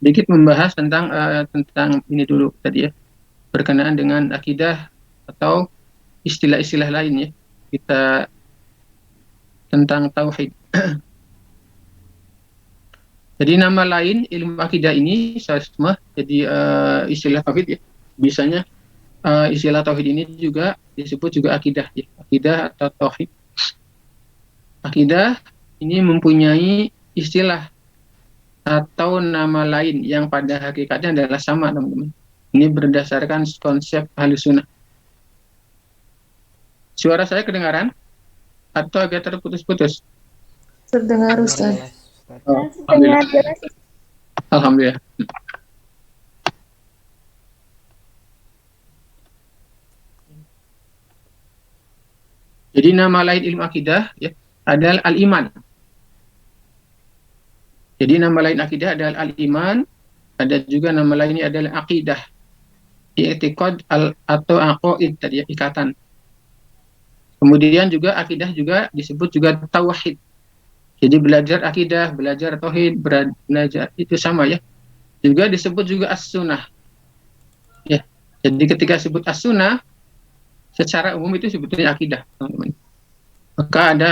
sedikit membahas tentang ini dulu tadi ya, berkenaan dengan akidah atau istilah-istilah lain ya. Kita tentang tauhid. Jadi nama lain ilmu akidah ini semua jadi istilah tauhid ya. Bisanya istilah tauhid ini juga disebut juga akidah ya. Akidah atau tauhid. Akidah ini mempunyai istilah atau nama lain yang pada hakikatnya adalah sama, teman-teman. Ini berdasarkan konsep Ahlus Sunnah. Suara saya kedengaran atau agak terputus-putus? Terdengar, Ustaz. Oh, alhamdulillah. Alhamdulillah. Jadi nama lain ilmu akidah ya adalah al-iman. Jadi nama lain akidah adalah al-iman, ada juga nama lainnya adalah akidah. I'tiqad atau aqaid tadi ya, ikatan. Kemudian juga akidah juga disebut juga tauhid. Jadi belajar akidah, belajar tauhid, belajar itu sama ya. Juga disebut juga as-sunnah. Ya. Jadi ketika sebut as-sunnah secara umum itu sebetulnya akidah, teman-teman. Maka ada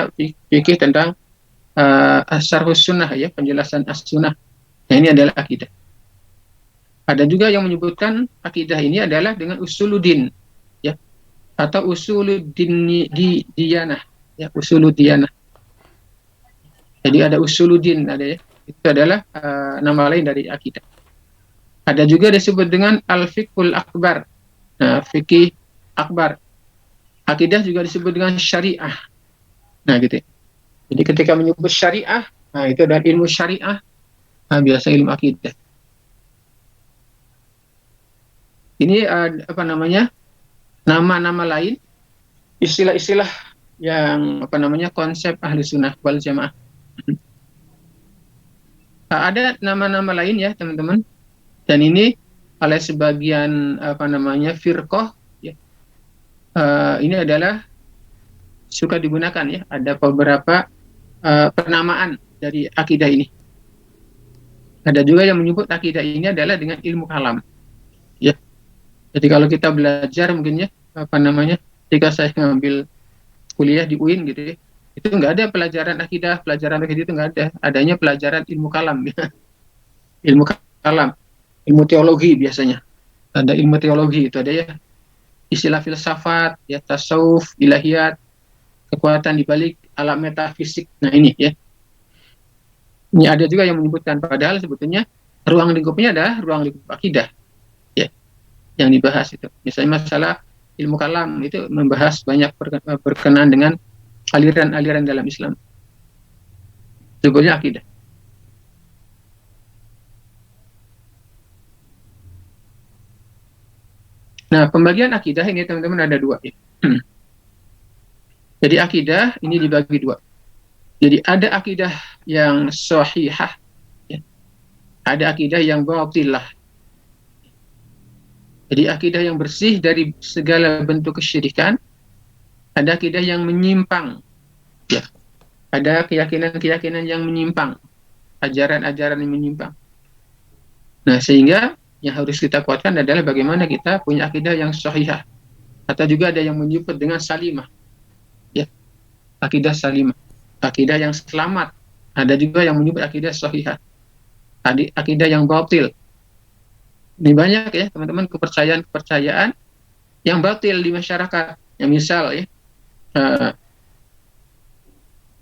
fikih tentang as-syarhus sunnah ya, penjelasan as-sunnah. Nah, ini adalah akidah. Ada juga yang menyebutkan akidah ini adalah dengan usuluddin ya, atau usuluddin di diyanah ya, usuluddin. Jadi ada usuluddin ada ya. Itu adalah nama lain dari akidah. Ada juga disebut dengan al-fiqhul akbar. Nah, fikih akbar. Akidah juga disebut dengan syariah. Nah, gitu. Jadi ketika menyebut syariah, nah itu adalah ilmu syariah, nah, biasa ilmu akidah. Ini apa namanya? Nama-nama lain, istilah-istilah yang apa namanya? Konsep ahli sunnah wal jamaah. Ada nama-nama lain ya, teman-teman. Dan ini oleh sebagian apa namanya? Firqah ya. Ini adalah suka digunakan ya. Ada beberapa penamaan dari akidah ini. Ada juga yang menyebut akidah ini adalah dengan ilmu kalam. Ya. Jadi kalau kita belajar mungkin ya apa namanya? Ketika saya ngambil kuliah di UIN gitu ya, itu nggak ada pelajaran akidah itu nggak ada. Adanya pelajaran ilmu kalam ya. Ilmu kalam, ilmu teologi biasanya. Ada ilmu teologi itu ada ya. Istilah filsafat, ya tasawuf, ilahiyat, kekuatan di balik alam metafisik. Nah, ini ya. Ini ada juga yang menyebutkan padahal sebetulnya ruang lingkupnya adalah ruang lingkup akidah ya yang dibahas itu. Misalnya masalah ilmu kalam itu membahas banyak berkenaan dengan aliran-aliran dalam Islam. Sebetulnya akidah. Nah, pembagian akidah ini teman-teman ada dua ya. Jadi akidah ini dibagi dua. Jadi ada akidah yang sahihah, ya. Ada akidah yang batilah. Jadi akidah yang bersih dari segala bentuk kesyirikan, ada akidah yang menyimpang, ya. Ada keyakinan-keyakinan yang menyimpang, ajaran-ajaran yang menyimpang. Nah, sehingga yang harus kita kuatkan adalah bagaimana kita punya akidah yang sahihah. Atau juga ada yang menyebut dengan salimah, ya. Akidah salimah, akidah yang selamat. Ada juga yang menyebut akidah sahihah, akidah yang batil. Ini banyak ya teman-teman kepercayaan yang batil di masyarakat. Yang misal ya,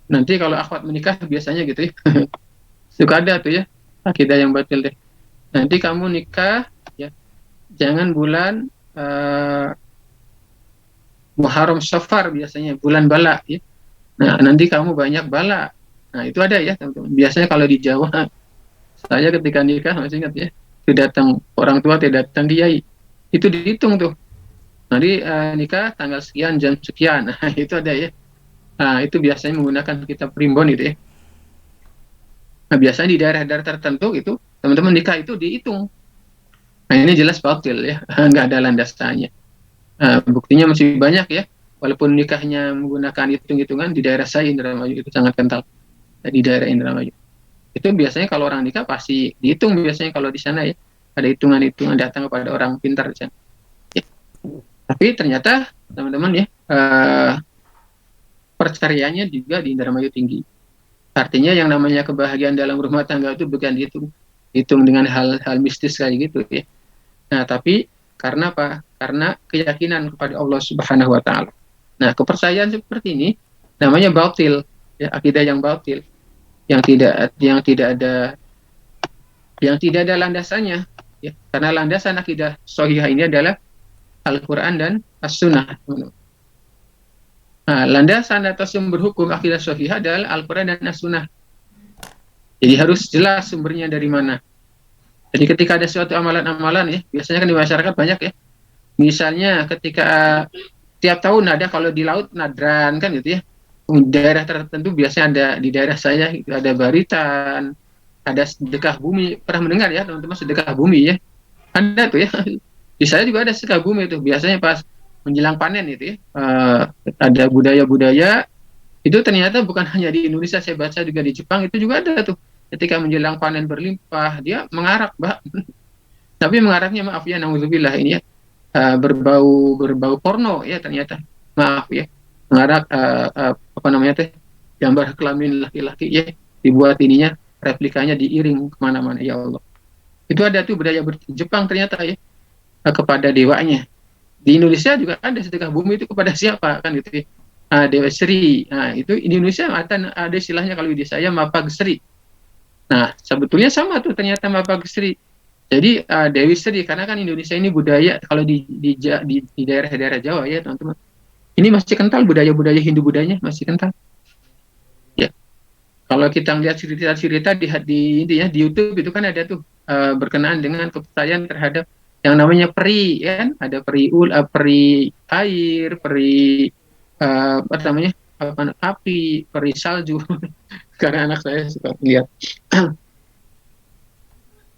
nanti kalau akhwat menikah biasanya gitu ya, suka ada tuh ya akidah yang batil deh. Nanti kamu nikah ya, jangan bulan Muharram Safar biasanya, bulan bala ya. Nah, nanti kamu banyak bala. Nah, itu ada ya teman-teman. Biasanya kalau di Jawa, saya ketika nikah masih ingat ya, tidak datang orang tua, tidak datang kiai. Itu dihitung tuh. Nanti nikah tanggal sekian, jam sekian. Nah, itu ada ya. Nah, itu biasanya menggunakan kitab primbon itu ya. Nah, biasanya di daerah-daerah tertentu itu, teman-teman nikah itu dihitung. Nah, ini jelas batil ya. Nggak ada landasannya. Buktinya masih banyak ya. Walaupun nikahnya menggunakan hitung-hitungan, di daerah saya Indramayu itu sangat kental. Di daerah Indramayu. Itu biasanya kalau orang nikah pasti dihitung biasanya kalau di sana ya. Ada hitungan-hitungan datang kepada orang pintar di sana. Ya. Tapi ternyata teman-teman ya, perceraiannya juga di Indramayu tinggi. Artinya yang namanya kebahagiaan dalam rumah tangga itu bukan dihitung dengan hal-hal mistis kayak gitu ya. Nah, tapi karena apa? Karena keyakinan kepada Allah Subhanahu wa taala. Nah, kepercayaan seperti ini namanya batil, ya, akidah yang batil, yang tidak ada landasannya, ya. Karena landasan akidah sahihah ini adalah Al-Qur'an dan As-Sunnah. Nah, landasan atau sumber hukum akidah sahihah adalah Al-Qur'an dan As-Sunnah. Jadi harus jelas sumbernya dari mana. Jadi ketika ada suatu amalan-amalan ya, biasanya kan di masyarakat banyak ya. Misalnya ketika tiap tahun ada kalau di laut nadran kan gitu ya. Daerah tertentu biasanya ada di daerah saya itu ada baritan, ada sedekah bumi. Pernah mendengar ya teman-teman sedekah bumi ya? Ada tuh ya. Di saya juga ada sedekah bumi itu. Biasanya pas menjelang panen itu ya. Ada budaya-budaya itu ternyata bukan hanya di Indonesia, saya baca juga di Jepang itu juga ada tuh. Ketika menjelang panen berlimpah, dia mengarak, Mbak. Tapi mengaraknya maaf ya, naudzubillah ini ya, berbau porno ya ternyata. Maaf ya. Mengarak apa namanya teh? Gambar kelamin laki-laki ya, dibuat ininya replikanya diiring kemana-mana ya Allah. Itu ada tuh budaya Jepang ternyata ya, kepada dewanya. Di Indonesia juga ada sedekah bumi itu kepada siapa kan gitu ya. Dewa Sri. Nah, itu di Indonesia ada istilahnya kalau di saya Mapag Sri. Nah, sebetulnya sama tuh ternyata Mapag Sri. Jadi Dewi Sri, karena kan Indonesia ini budaya kalau di daerah-daerah Jawa ya teman-teman. Ini masih kental budaya-budaya Hindu budayanya masih kental. Ya, kalau kita lihat cerita-cerita di YouTube itu kan ada tuh berkenaan dengan kepercayaan terhadap yang namanya peri, ya kan? Ada peri air, peri apa namanya api, peri salju. Karena anak saya suka lihat.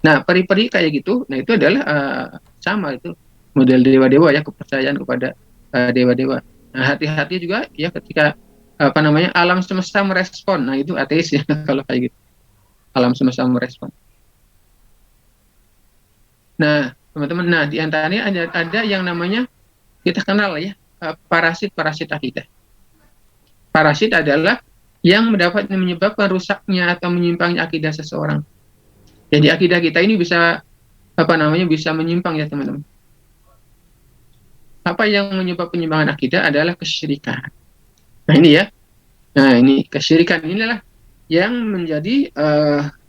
Nah, peri-peri kayak gitu, nah itu adalah sama itu model dewa-dewa ya, kepercayaan kepada dewa-dewa. Nah, hati-hati juga ya ketika apa namanya alam semesta merespon. Nah, itu ateis ya kalau kayak gitu. Alam semesta merespon. Nah, teman-teman, nah di antaranya ada yang namanya kita kenal ya, parasit akidah. Parasit adalah yang menyebabkan rusaknya atau menyimpangnya akidah seseorang. Jadi akidah kita ini bisa bisa menyimpang ya teman-teman. Apa yang menyebabkan penyimpangan akidah adalah kesyirikan. Nah ini ya, nah ini kesyirikan inilah yang menjadi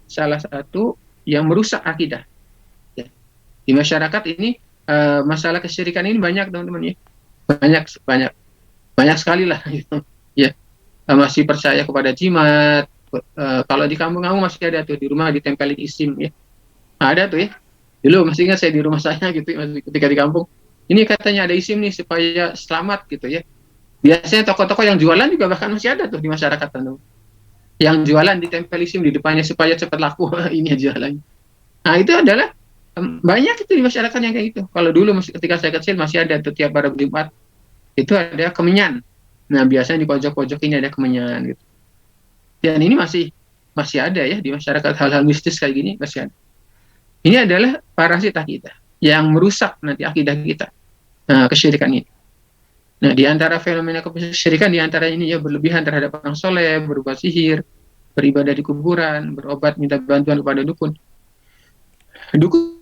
salah satu yang merusak akidah. Ya. Di masyarakat ini masalah kesyirikan ini banyak teman-teman ya, banyak sekali lah gitu. Ya, masih percaya kepada jimat. Kalau di kampung-kampung masih ada tuh di rumah ditempelin isim ya. Nah, ada tuh ya. Dulu masih ingat saya di rumah saya gitu masih ketika di kampung. Ini katanya ada isim nih supaya selamat gitu ya. Biasanya toko-toko yang jualan juga bahkan masih ada tuh di masyarakat tuh. Yang jualan ditempel isim di depannya supaya cepat laku ini jualan. Nah, itu adalah banyak itu di masyarakat yang kayak gitu. Kalau dulu ketika saya kecil masih ada tuh tiap pada Jumat itu ada kemenyan. Nah, biasanya di pojok-pojok ini ada kemenyan gitu. Dan ini masih ada ya di masyarakat hal-hal mistis kayak gini masih ada. Ini adalah parasit akidah yang merusak nanti akidah kita. Nah, kesyirikan ini. Nah, di antara fenomena kesyirikan di antara ini ya berlebihan terhadap orang soleh, berbuat sihir, beribadah di kuburan, berobat minta bantuan kepada dukun. Dukun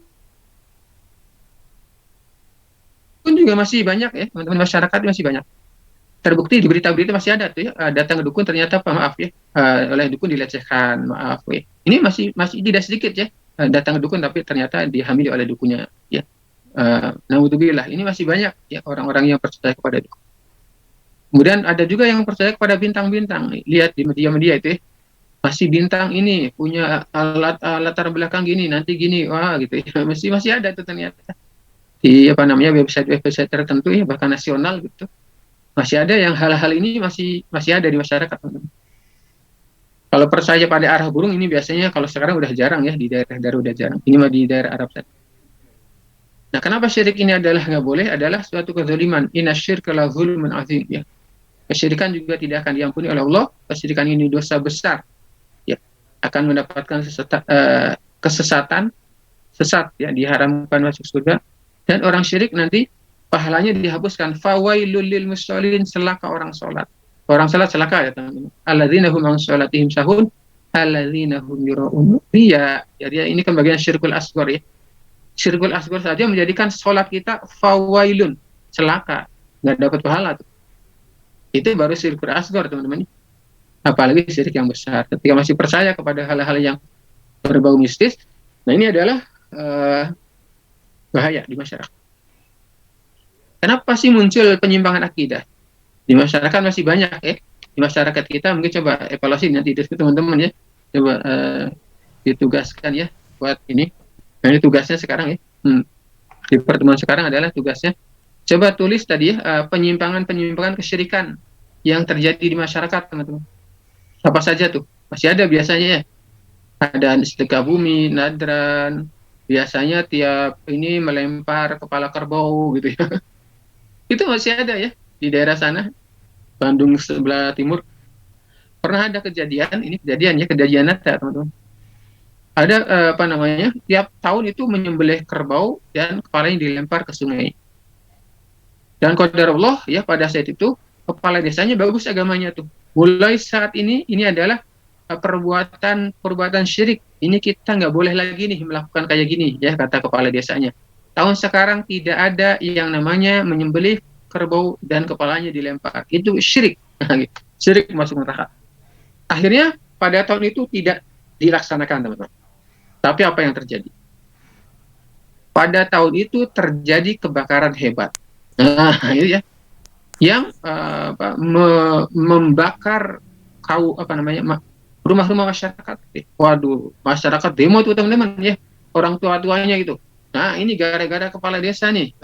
juga masih banyak ya, teman-teman, masyarakat masih banyak. Terbukti di berita-berita masih ada tuh ya, datang ke dukun ternyata maaf ya, oleh dukun dilecehkan, maaf ya. Ini masih tidak sedikit ya, datang ke dukun tapi ternyata dihamili oleh dukunnya ya. Naudzubillah, ini masih banyak ya orang-orang yang percaya kepada dukun. Kemudian ada juga yang percaya kepada bintang-bintang. Lihat di media-media itu ya, masih bintang ini punya latar belakang gini, nanti gini, wah gitu ya. Masih ada tuh ternyata di website tertentu ya, bahkan nasional gitu. Masih ada yang hal-hal ini masih ada di masyarakat. Kalau percaya pada arah burung ini biasanya kalau sekarang udah jarang ya, di daerah udah jarang. Ini mah di daerah Arab saja. Nah, kenapa syirik ini adalah nggak boleh? Adalah suatu kezaliman. Inasyirka la zulmun azim ya. Kesyirikan juga tidak akan diampuni oleh Allah. Kesyirikan ini dosa besar. Ya. akan mendapatkan kesesatan, sesat ya, diharamkan masuk surga. Dan orang syirik nanti pahalanya dihapuskan. Fawailul lil musallin, celaka orang sholat. Orang sholat celaka ya teman-teman. Alladzina hum an sholatihim sahun, alladzina hum yura'un. Iya, jadi ini kan bagian syirkul asghar ya. Syirkul asghar saja menjadikan sholat kita fawailun, celaka, nggak dapat pahala tuh. Itu baru syirkul asghar teman-teman. Apalagi syirik yang besar. Ketika masih percaya kepada hal-hal yang berbau mistis, nah ini adalah bahaya di masyarakat. Kenapa sih muncul penyimpangan akidah? Di masyarakat masih banyak ya. Di masyarakat kita mungkin coba evaluasi nanti teman-teman ya. Coba ditugaskan ya buat ini. Nah, ini tugasnya sekarang ya. Di pertemuan sekarang adalah tugasnya. Coba tulis tadi ya, penyimpangan-penyimpangan kesyirikan yang terjadi di masyarakat, teman-teman. Apa saja tuh? Masih ada biasanya ya. Ada sedekah bumi, nadran, biasanya tiap ini melempar kepala kerbau gitu ya. Itu masih ada ya di daerah sana, Bandung sebelah timur. Pernah ada kejadian, ini kejadian nyata teman-teman. Ada apa namanya, tiap tahun itu menyembelih kerbau dan kepalanya dilempar ke sungai. Dan qadarullah ya, pada saat itu kepala desanya bagus agamanya tuh. Mulai saat ini adalah perbuatan syirik. Ini kita nggak boleh lagi nih melakukan kayak gini ya, kata kepala desanya. Tahun sekarang tidak ada yang namanya menyembelih kerbau dan kepalanya dilempar. Itu syirik. Syirik masuk neraka. Akhirnya pada tahun itu tidak dilaksanakan, teman-teman. Tapi apa yang terjadi? Pada tahun itu terjadi kebakaran hebat. Nah, itu ya. Yang membakar rumah-rumah masyarakat. Waduh, masyarakat demo itu teman-teman ya, orang tua-tuanya gitu. Nah, ini gara-gara kepala desa nih,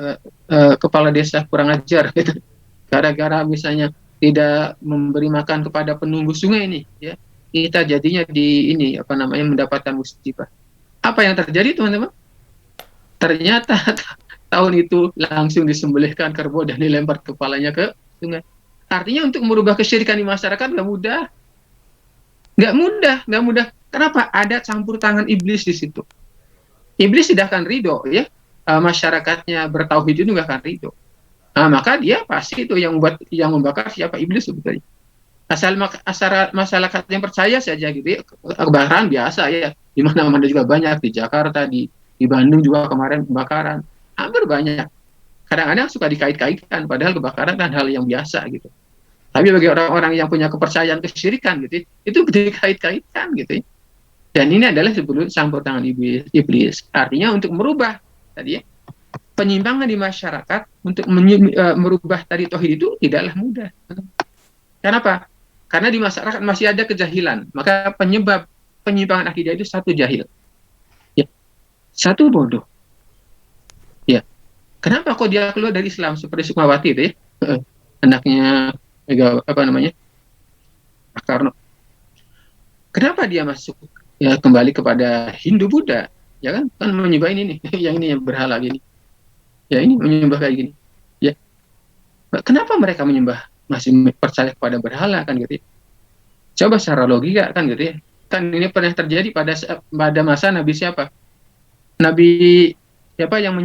kepala desa kurang ajar gitu. Gara-gara misalnya tidak memberi makan kepada penunggu sungai nih ya, kita jadinya mendapatkan musibah. Apa yang terjadi teman-teman? Ternyata tahun itu langsung disembelihkan kerbau dan dilempar kepalanya ke sungai. Artinya untuk merubah kesyirikan di masyarakat nggak mudah. Kenapa? Ada campur tangan iblis di situ. Iblis tidak akan ridho ya, masyarakatnya bertauhid itu nggak akan ridho. Nah, maka dia pasti itu yang membakar siapa? Iblis sebetulnya. Asal masyarakat yang percaya saja gitu ya, kebakaran biasa ya, di mana-mana juga banyak, di Jakarta, di Bandung juga kemarin kebakaran, hampir banyak. Kadang-kadang suka dikait-kaitkan, padahal kebakaran kan hal yang biasa gitu. Tapi bagi orang-orang yang punya kepercayaan kesyirikan gitu, itu dikait-kaitkan gitu. Dan ini adalah sebelum campur tangan iblis. Artinya untuk merubah tadi ya, penyimpangan di masyarakat, untuk merubah tadi tauhid itu tidaklah mudah. Kenapa? Karena di masyarakat masih ada kejahilan. Maka penyebab penyimpangan akidah itu satu jahil. Ya. Satu bodoh. Ya. Kenapa kok dia keluar dari Islam seperti Sukmawati itu ya? Anaknya Karno. Kenapa dia masuk ya kembali kepada Hindu Buddha? Ya kan menyembah ini nih, yang ini yang berhala gini. Ya ini menyembah kayak gini. Ya. Kenapa mereka menyembah, masih percaya kepada berhala kan gitu ya? Coba secara logika kan gitu ya. Kan ini pernah terjadi pada masa Nabi siapa? Nabi siapa yang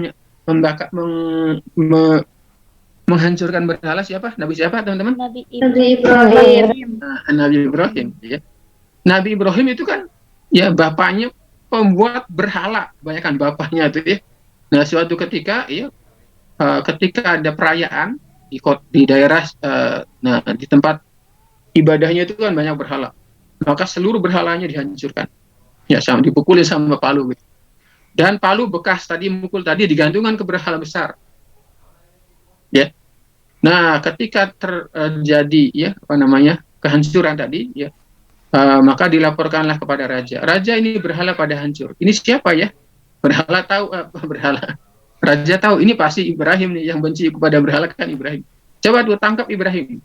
menghancurkan berhala siapa? Nabi siapa teman-teman? Nabi Ibrahim. Nabi Ibrahim ya. Nabi Ibrahim itu kan ya bapaknya pembuat berhala, kebanyakan bapaknya itu ya. Nah, suatu ketika ya ketika ada perayaan di daerah di tempat ibadahnya itu kan banyak berhala. Maka seluruh berhalanya dihancurkan. Ya, dipukuli sama palu gitu. Dan palu bekas mukul tadi digantungkan ke berhala besar. Ya. Nah, ketika terjadi ya kehancuran tadi ya, maka dilaporkanlah kepada raja. Raja, ini berhala pada hancur. Ini siapa ya? Berhala tahu berhala. Raja tahu ini pasti Ibrahim nih, yang benci kepada berhala kan Ibrahim. Coba tuh tangkap Ibrahim.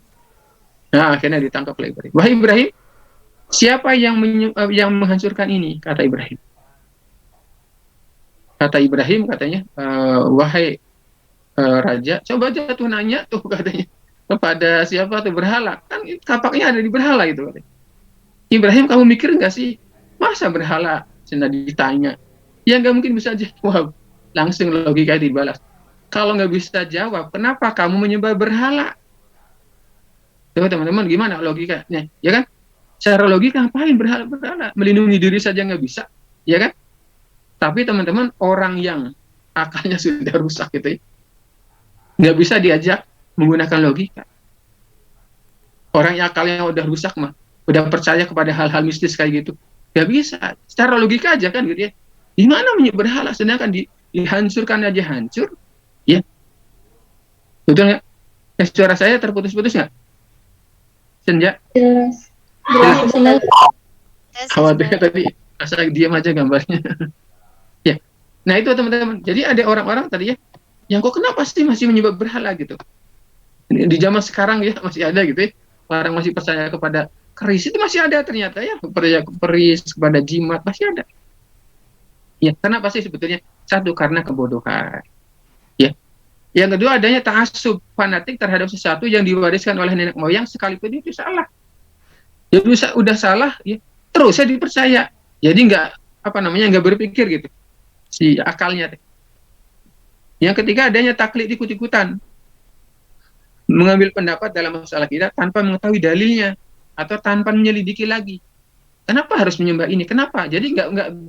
Nah, akhirnya ditangkap oleh Ibrahim. Wahai Ibrahim, siapa yang menghancurkan ini? Kata Ibrahim. Kata Ibrahim katanya, wahai raja, coba aja tuh nanya tuh katanya kepada siapa tuh berhala. Kan kapaknya ada di berhala itu katanya. Ibrahim, kamu mikir nggak sih? masa berhala? Cina ditanya. Ya nggak mungkin bisa jawab. Langsung logika dibalas. Kalau nggak bisa jawab, kenapa kamu menyembah berhala? Coba teman-teman, gimana logikanya? Ya kan? Secara logika ngapain berhala-berhala? Melindungi diri saja nggak bisa. Ya kan? Tapi teman-teman, orang yang akalnya sudah rusak gitu ya, nggak bisa diajak menggunakan logika. Orang yang akalnya udah rusak mah, udah percaya kepada hal-hal mistis kayak gitu, nggak bisa. Secara logika aja kan gitu ya. Gimana berhala sedangkan dihancurkan aja hancur, ya betul nggak? Suara saya terputus-putus nggak? Senja? Jelas. Jelas. Jelas. Khawatirnya tadi asal diam aja gambarnya. Ya. Nah itu teman-teman. Jadi ada orang-orang tadi ya, yang kok kenapa sih masih menyembah berhala gitu? Di zaman sekarang ya masih ada gitu ya. Orang masih percaya kepada keris, itu masih ada ternyata ya. Percaya keris, kepada jimat masih ada. Ya, kenapa sih sebetulnya? Satu, karena kebodohan. Ya. Yang kedua, adanya ta'assub, fanatik terhadap sesuatu yang diwariskan oleh nenek moyang, sekalipun itu salah. Jadi udah salah, ya terus saya dipercaya. Jadi nggak berpikir gitu si akalnya. Yang ketiga, adanya taklid ikut-ikutan, mengambil pendapat dalam masalah kita tanpa mengetahui dalilnya atau tanpa menyelidiki lagi. Kenapa harus menyembah ini? Kenapa? Jadi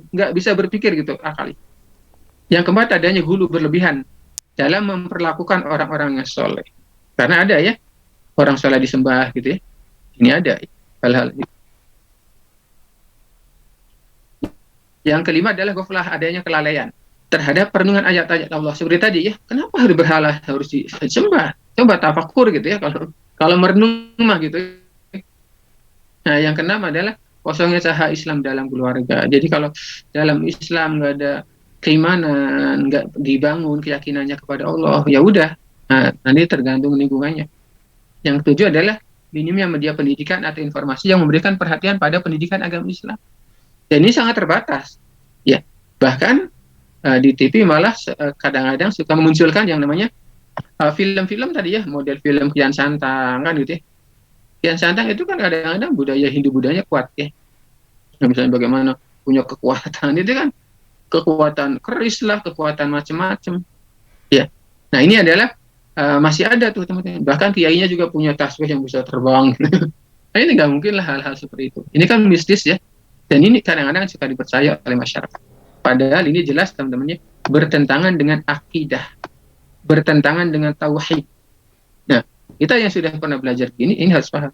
nggak bisa berpikir gitu akal. Yang keempat, adanya hulu berlebihan dalam memperlakukan orang-orang yang soleh. Karena ada ya orang soleh disembah gitu ya. Ini ada hal-hal itu. Yang kelima adalah ghaflah, adanya kelalaian terhadap perenungan ayat-ayat Allah. Seperti tadi ya, kenapa harus berhala harus disembah? Coba tafakur gitu ya, kalau merenung mah gitu. Nah, yang keenam adalah kosongnya cahaya Islam dalam keluarga. Jadi kalau dalam Islam nggak ada keimanan, nggak dibangun keyakinannya kepada Allah, ya udah. Nah, nanti tergantung lingkungannya. Yang ketujuh adalah minimnya media pendidikan atau informasi yang memberikan perhatian pada pendidikan agama Islam. Dan ini sangat terbatas. Ya, bahkan di TV malah kadang-kadang suka memunculkan yang namanya film-film tadi ya, model film Kian Santang kan gitu ya. Kian Santang itu kan kadang-kadang budaya Hindu budayanya kuat ya. Nah, misalnya bagaimana punya kekuatan itu kan, kekuatan keris lah, kekuatan macam-macam. Ya. Nah, ini adalah masih ada tuh teman-teman. Bahkan kiainya juga punya tasbih yang bisa terbang. Nah, ini nggak mungkin lah hal-hal seperti itu. Ini kan mistis ya. Dan ini kadang-kadang suka dipercaya oleh masyarakat. Padahal ini jelas teman-temannya bertentangan dengan akidah, bertentangan dengan tauhid. Nah, kita yang sudah pernah belajar ini harus paham.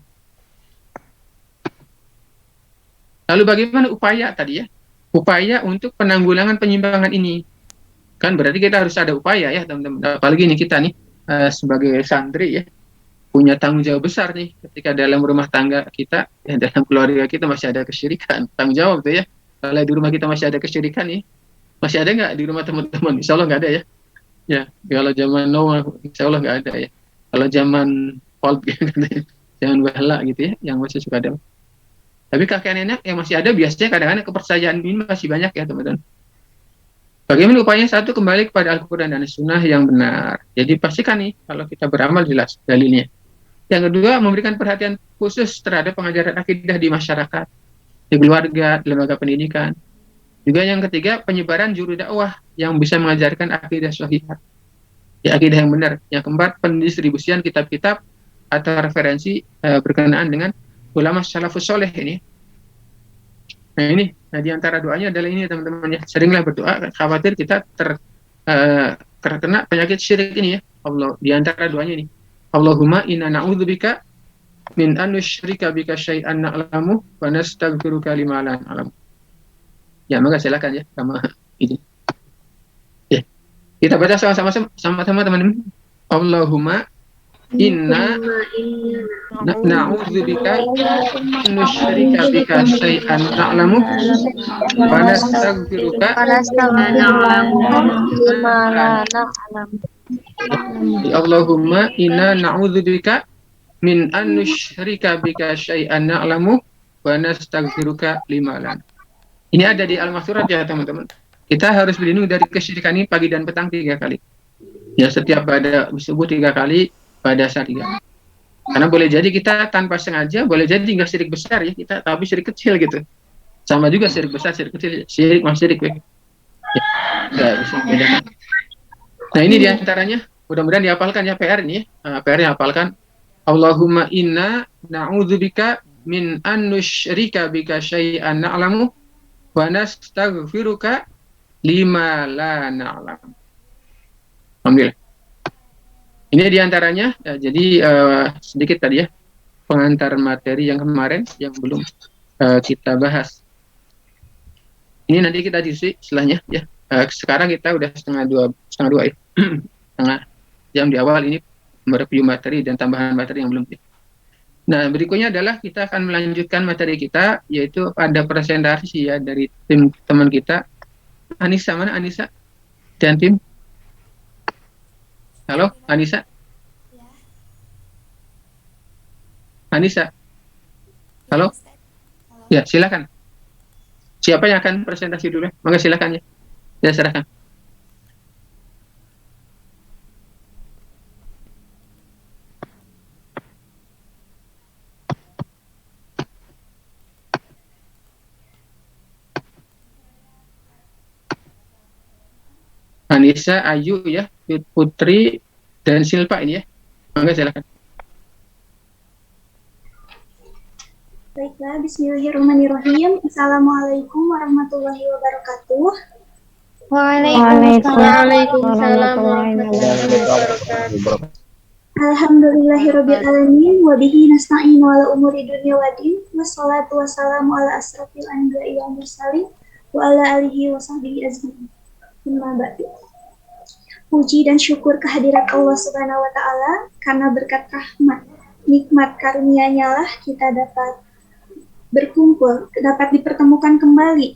Lalu bagaimana upaya tadi ya? Upaya untuk penanggulangan penyimpangan ini. Kan berarti kita harus ada upaya ya teman-teman. Apalagi ini kita nih sebagai santri ya, punya tanggung jawab besar nih ketika dalam rumah tangga kita, ya, dalam keluarga kita masih ada kesyirikan. Tanggung jawab tuh ya. Kalau di rumah kita masih ada kesyirikan nih, masih ada nggak di rumah teman-teman? Insya Allah nggak ada ya. Ya, kalau zaman Noah, insya Allah nggak ada ya. Kalau zaman Old, zaman Wahla gitu ya, yang masih suka ada. Tapi kakek nenek yang masih ada biasanya kadang-kadang kepercayaan ini masih banyak ya teman-teman. Bagaimana upayanya? Satu, kembali kepada Al-Quran dan Sunnah yang benar. Jadi pastikan nih, kalau kita beramal jelas dalilnya. Yang kedua, memberikan perhatian khusus terhadap pengajaran akidah di masyarakat, di keluarga, di lembaga pendidikan. Juga yang ketiga, penyebaran juru dakwah yang bisa mengajarkan akidah sahihah, ya, akidah yang benar. Yang keempat, pendistribusian kitab-kitab atau referensi berkenaan dengan ulama salafus soleh ini. Nah ini, di antara doanya adalah ini teman-teman ya, seringlah berdoa, khawatir kita terkena penyakit syirik ini ya. Allah, di antara doanya ini, Allahumma inna na'udzubika min an nusyrika bika syai'an na'lamu wa nastaghfiruka lima la na'lamu. Ya, maka silakan ya sama ini. Ya. Kita baca sama-sama teman-teman. Allahumma inna na'udzubika an nusyrika bika syai'an na'lamu wa nastaghfiruka lima la na'lamu. Allahumma inna na'udzubika min an nusyrika bika syai'an na'lamu wa nastaghfiruka lima la. Ini ada di Al-Mahsurat ya teman-teman. Kita harus berlindung dari kesyirikan ini pagi dan petang 3 kali. Ya, setiap pada subuh 3 kali, pada saat 3. Karena boleh jadi kita tanpa sengaja, boleh jadi nggak syirik besar ya kita, tapi syirik kecil gitu. Sama juga syirik besar, syirik kecil, syirik mas syirik. Ya, nggak bisa membedakan. Nah ini diantaranya, mudah-mudahan dihafalkan ya PR ini. PR dihafalkan. Allahumma inna na'udzubika min an nusyrika bika syai'an na'lamu wa nastaghfiruka lima la na'lam. Alhamdulillah. Ini diantaranya, ya, jadi sedikit tadi ya, pengantar materi yang kemarin yang belum kita bahas. Ini nanti kita diskusi setelahnya ya. Sekarang kita udah setengah dua ya. Setengah jam di awal ini mereview materi dan tambahan materi yang belum. Nah, berikutnya adalah kita akan melanjutkan materi kita, yaitu ada presentasi ya dari tim teman kita. Anissa, mana Anissa? Dan tim? Halo, Anissa? Anissa? Halo? Ya, silakan. Siapa yang akan presentasi dulu? Maka silakan ya. Ya, serahkan. Anissa, Ayu ya, Putri, dan Silpa ini ya. Maka silakan. Baiklah, bismillahirrahmanirrahim. Assalamualaikum warahmatullahi wabarakatuh. Waalaikumsalam warahmatullahi wabarakatuh. Alhamdulillahirabbil alamin wa bihi nasta'in ala umuri dunya waddin. Wassalatu wassalamu ala asrofil anbiya'i wal mursalin wa ala alihi wa sahbihi ajmain. Amma ba'du. Puji dan syukur kehadirat Allah Subhanahu wa taala, karena berkat rahmat nikmat karunia-Nya lah kita dapat berkumpul, dapat dipertemukan kembali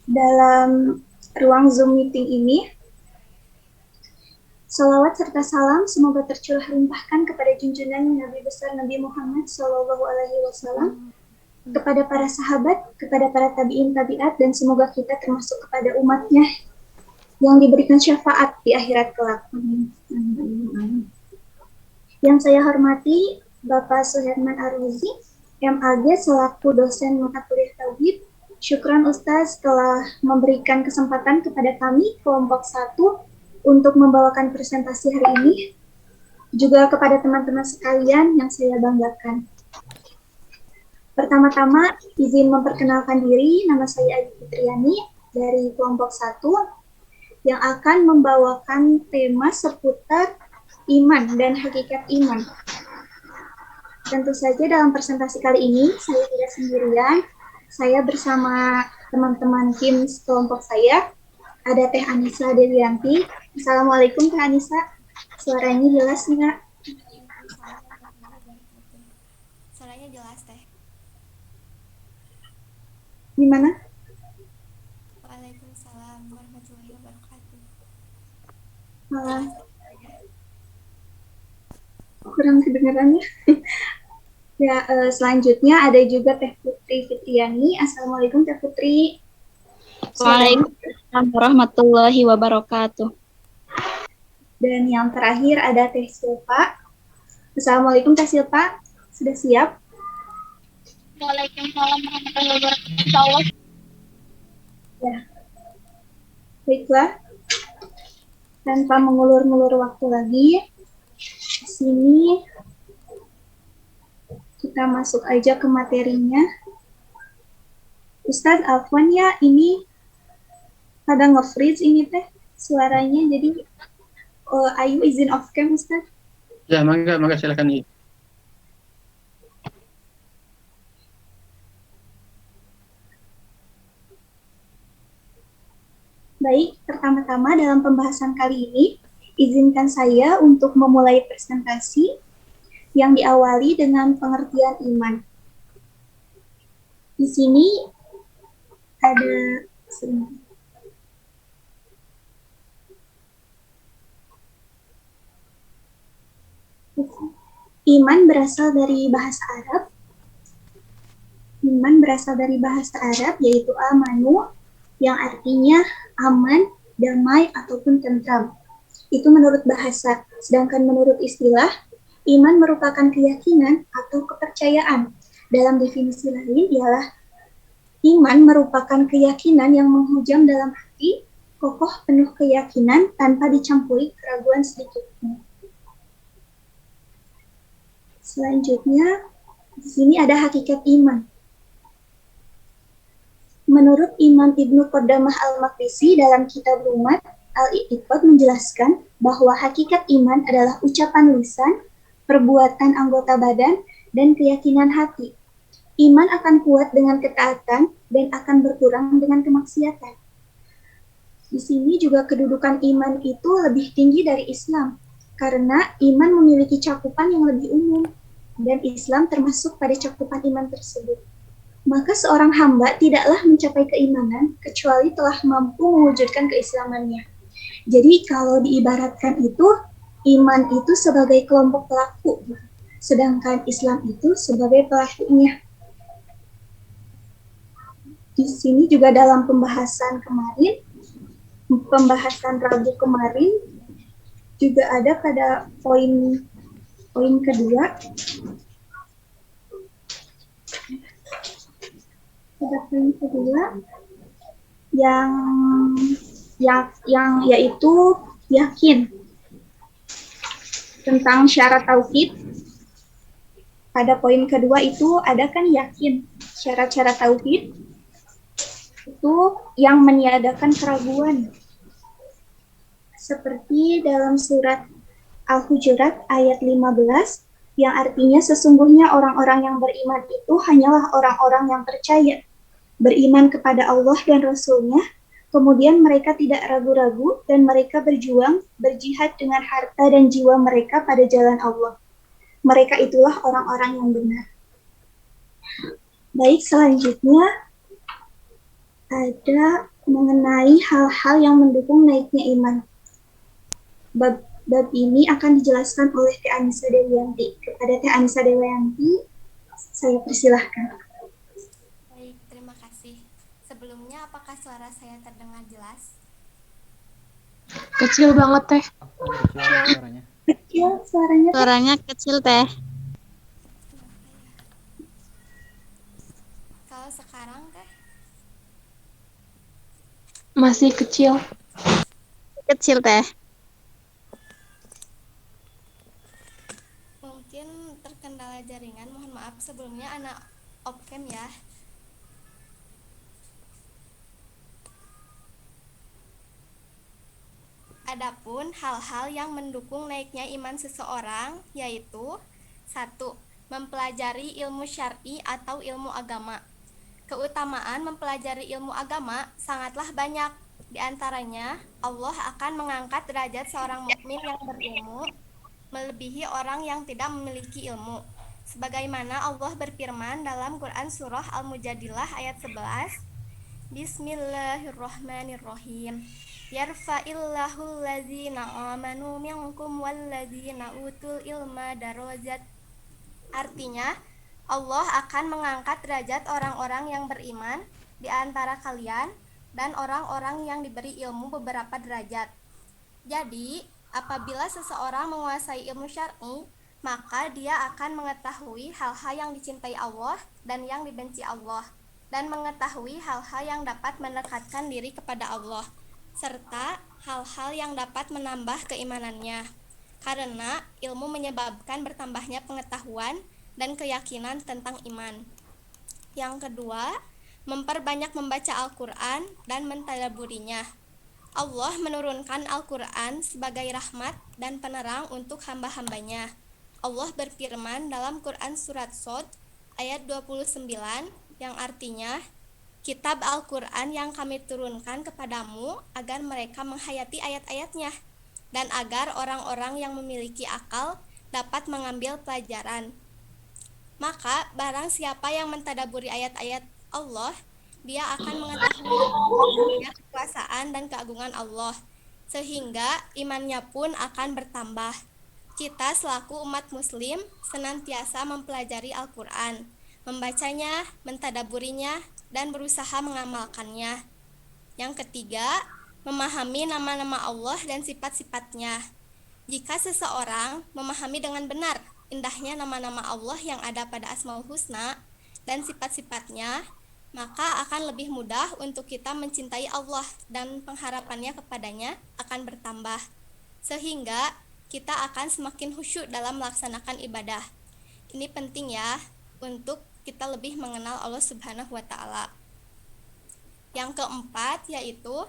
dalam ruang Zoom meeting ini. Salawat serta salam semoga tercurah limpahkan kepada junjungan Nabi besar Nabi Muhammad SAW, kepada para sahabat, kepada para tabi'in tabi'at, dan semoga kita termasuk kepada umatnya yang diberikan syafaat di akhirat kelak. Yang saya hormati Bapak Suherman Arruzi, MAG selaku dosen mata kuliah Tauhid. Syukran Ustaz telah memberikan kesempatan kepada kami kelompok 1 untuk membawakan presentasi hari ini. Juga kepada teman-teman sekalian yang saya banggakan. Pertama-tama izin memperkenalkan diri, nama saya Ayu Fitriani dari kelompok 1 yang akan membawakan tema seputar iman dan hakikat iman. Tentu saja dalam presentasi kali ini saya tidak sendirian, saya bersama teman-teman tim kelompok saya, ada Teh Anissa Dewianti. Assalamualaikum Teh Anissa, suaranya jelas nggak? Suaranya jelas Teh. Gimana? Waalaikumsalam warahmatullahi wabarakatuh. Kurang kedengarannya. Ya, selanjutnya ada juga Teh Putri Fitriani. Assalamualaikum Teh Putri. Waalaikumsalam warahmatullahi wabarakatuh. Dan yang terakhir ada Teh Silpa. Assalamualaikum Teh Silpa. Sudah siap? Waalaikumsalam warahmatullahi wabarakatuh. Ya. Baiklah. Tanpa mengulur-ngulur waktu lagi, di sini kita masuk aja ke materinya. Ustadz Afwan ya, ini ada nge-freeze ini Teh suaranya, jadi Ayu izin off cam Ustadz. Ya, mangga silakan nih. Baik, pertama-tama dalam pembahasan kali ini, izinkan saya untuk memulai presentasi yang diawali dengan pengertian iman. Di sini ada iman berasal dari bahasa Arab. Iman berasal dari bahasa Arab yaitu amanu, yang artinya aman, damai, ataupun tentram. Itu menurut bahasa. Sedangkan menurut istilah, iman merupakan keyakinan atau kepercayaan. Dalam definisi lain ialah Iman merupakan keyakinan yang menghujam dalam hati, kokoh penuh keyakinan tanpa dicampuri keraguan sedikitpun. Selanjutnya, di sini ada hakikat iman. Menurut Imam Ibnu Qudamah Al-Maqdisi dalam kitab Rumat, Al-I'tiqad menjelaskan bahwa hakikat iman adalah ucapan lisan, perbuatan anggota badan, dan keyakinan hati. Iman akan kuat dengan ketaatan dan akan berkurang dengan kemaksiatan. Di sini juga kedudukan iman itu lebih tinggi dari Islam, karena iman memiliki cakupan yang lebih umum, dan Islam termasuk pada cakupan iman tersebut. Maka seorang hamba tidaklah mencapai keimanan kecuali telah mampu mewujudkan keislamannya. Jadi kalau diibaratkan itu, iman itu sebagai kelompok pelaku, sedangkan Islam itu sebagai pelakunya. Di sini juga dalam pembahasan Rabu kemarin, juga ada pada poin kedua. Pada poin kedua yang yaitu yakin tentang syarat tauhid. Pada poin kedua itu ada kan yakin syarat-syarat tauhid itu yang meniadakan keraguan. Seperti dalam surat Al-Hujurat ayat 15 yang artinya sesungguhnya orang-orang yang beriman itu hanyalah orang-orang yang percaya, beriman kepada Allah dan Rasul-Nya, kemudian mereka tidak ragu-ragu dan mereka berjihad dengan harta dan jiwa mereka pada jalan Allah. Mereka itulah orang-orang yang benar. Baik, selanjutnya ada mengenai hal-hal yang mendukung naiknya iman. Bab ini akan dijelaskan oleh Teh Anissa Dewiyanti. Kepada Teh Anissa Dewiyanti, saya persilahkan. Baik, terima kasih. Sebelumnya, apakah suara saya terdengar jelas? Kecil banget, Teh. Kecil suaranya. Suaranya kecil, Teh. Kalau sekarang, Teh? Masih kecil. Kecil, Teh. Mungkin terkendala jaringan, mohon maaf. Sebelumnya anak off-cam ya. Adapun hal-hal yang mendukung naiknya iman seseorang yaitu 1. Mempelajari ilmu syar'i atau ilmu agama. Keutamaan mempelajari ilmu agama sangatlah banyak. Di antaranya, Allah akan mengangkat derajat seorang mukmin yang berilmu melebihi orang yang tidak memiliki ilmu. Sebagaimana Allah berfirman dalam Quran surah Al-Mujadilah ayat 11, Bismillahirrahmanirrahim. Yarfa'illahul ladzina amanu minkum walladzina utul ilma darajat. Artinya, Allah akan mengangkat derajat orang-orang yang beriman di antara kalian dan orang-orang yang diberi ilmu beberapa derajat. Jadi, apabila seseorang menguasai ilmu syar'i, maka dia akan mengetahui hal-hal yang dicintai Allah dan yang dibenci Allah, dan mengetahui hal-hal yang dapat mendekatkan diri kepada Allah, serta hal-hal yang dapat menambah keimanannya. Karena ilmu menyebabkan bertambahnya pengetahuan dan keyakinan tentang iman. Yang kedua, memperbanyak membaca Al-Quran dan mentadabburinya. Allah menurunkan Al-Quran sebagai rahmat dan penerang untuk hamba-hambanya. Allah berfirman dalam Quran surat Shad ayat 29 yang artinya, Kitab Al-Quran yang kami turunkan kepadamu agar mereka menghayati ayat-ayatnya dan agar orang-orang yang memiliki akal dapat mengambil pelajaran. Maka barang siapa yang mentadaburi ayat-ayat Allah, dia akan mengetahui kekuasaan dan keagungan Allah, sehingga imannya pun akan bertambah. Kita selaku umat muslim senantiasa mempelajari Al-Quran, membacanya, mentadaburinya, dan berusaha mengamalkannya. Yang ketiga, memahami nama-nama Allah dan sifat-sifatnya. Jika seseorang memahami dengan benar indahnya nama-nama Allah yang ada pada Asmaul Husna dan sifat-sifatnya, maka akan lebih mudah untuk kita mencintai Allah dan pengharapannya kepadanya akan bertambah, sehingga kita akan semakin khusyuk dalam melaksanakan ibadah. Ini penting ya, untuk kita lebih mengenal Allah Subhanahu wa Ta'ala. Yang keempat yaitu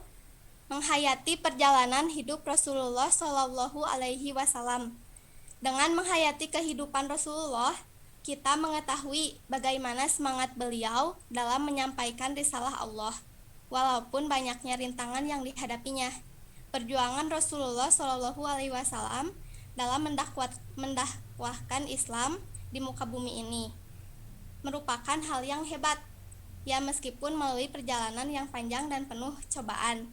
menghayati perjalanan hidup Rasulullah Shallallahu Alaihi Wasallam. Dengan menghayati kehidupan Rasulullah, kita mengetahui bagaimana semangat beliau dalam menyampaikan risalah Allah, walaupun banyaknya rintangan yang dihadapinya. Perjuangan Rasulullah Shallallahu Alaihi Wasallam dalam mendakwahkan Islam di muka bumi ini merupakan hal yang hebat, ya meskipun melalui perjalanan yang panjang dan penuh cobaan,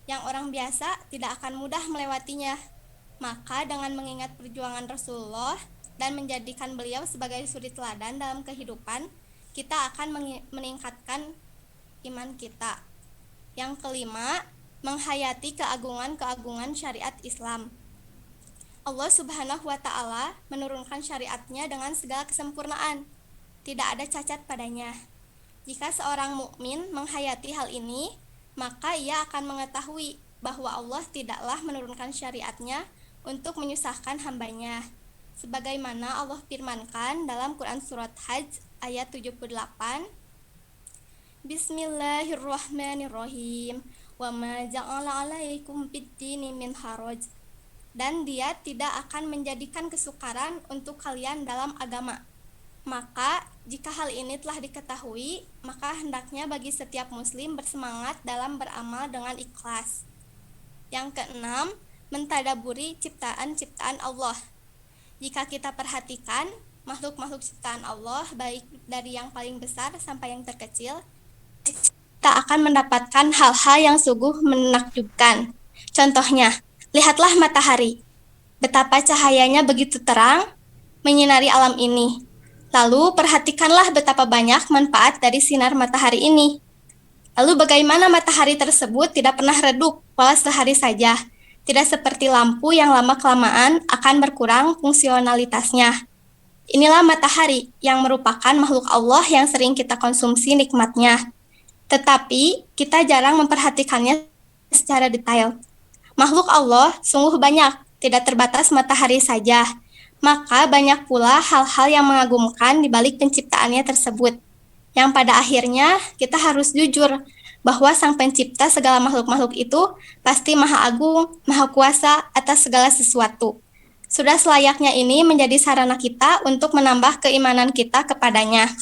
yang orang biasa tidak akan mudah melewatinya. Maka dengan mengingat perjuangan Rasulullah dan menjadikan beliau sebagai suri teladan dalam kehidupan, kita akan meningkatkan iman kita. Yang kelima, menghayati keagungan-keagungan syariat Islam. Allah Subhanahu wa Ta'ala menurunkan syariatnya dengan segala kesempurnaan, tidak ada cacat padanya. Jika seorang mukmin menghayati hal ini, maka ia akan mengetahui bahwa Allah tidaklah menurunkan syariatnya untuk menyusahkan hambanya. Sebagaimana Allah firmankan dalam Quran Surat Hajj ayat 78, Bismillahirrahmanirrahim, wa ma ja'ala alaikum fid-dini min haraj. Dan Dia tidak akan menjadikan kesukaran untuk kalian dalam agama. Maka jika hal ini telah diketahui, maka hendaknya bagi setiap muslim bersemangat dalam beramal dengan ikhlas. Yang keenam, mentadaburi ciptaan-ciptaan Allah. Jika kita perhatikan makhluk-makhluk ciptaan Allah, baik dari yang paling besar sampai yang terkecil, kita akan mendapatkan hal-hal yang sungguh menakjubkan. Contohnya, lihatlah matahari. Betapa cahayanya begitu terang menyinari alam ini. Lalu perhatikanlah betapa banyak manfaat dari sinar matahari ini. Lalu bagaimana matahari tersebut tidak pernah redup walau sehari saja. Tidak seperti lampu yang lama-kelamaan akan berkurang fungsionalitasnya. Inilah matahari yang merupakan makhluk Allah yang sering kita konsumsi nikmatnya. Tetapi kita jarang memperhatikannya secara detail. Makhluk Allah sungguh banyak, tidak terbatas matahari saja. Maka banyak pula hal-hal yang mengagumkan di balik penciptaannya tersebut. Yang pada akhirnya kita harus jujur bahwa Sang Pencipta segala makhluk-makhluk itu pasti Maha Agung, Maha Kuasa atas segala sesuatu. Sudah selayaknya ini menjadi sarana kita untuk menambah keimanan kita kepadanya.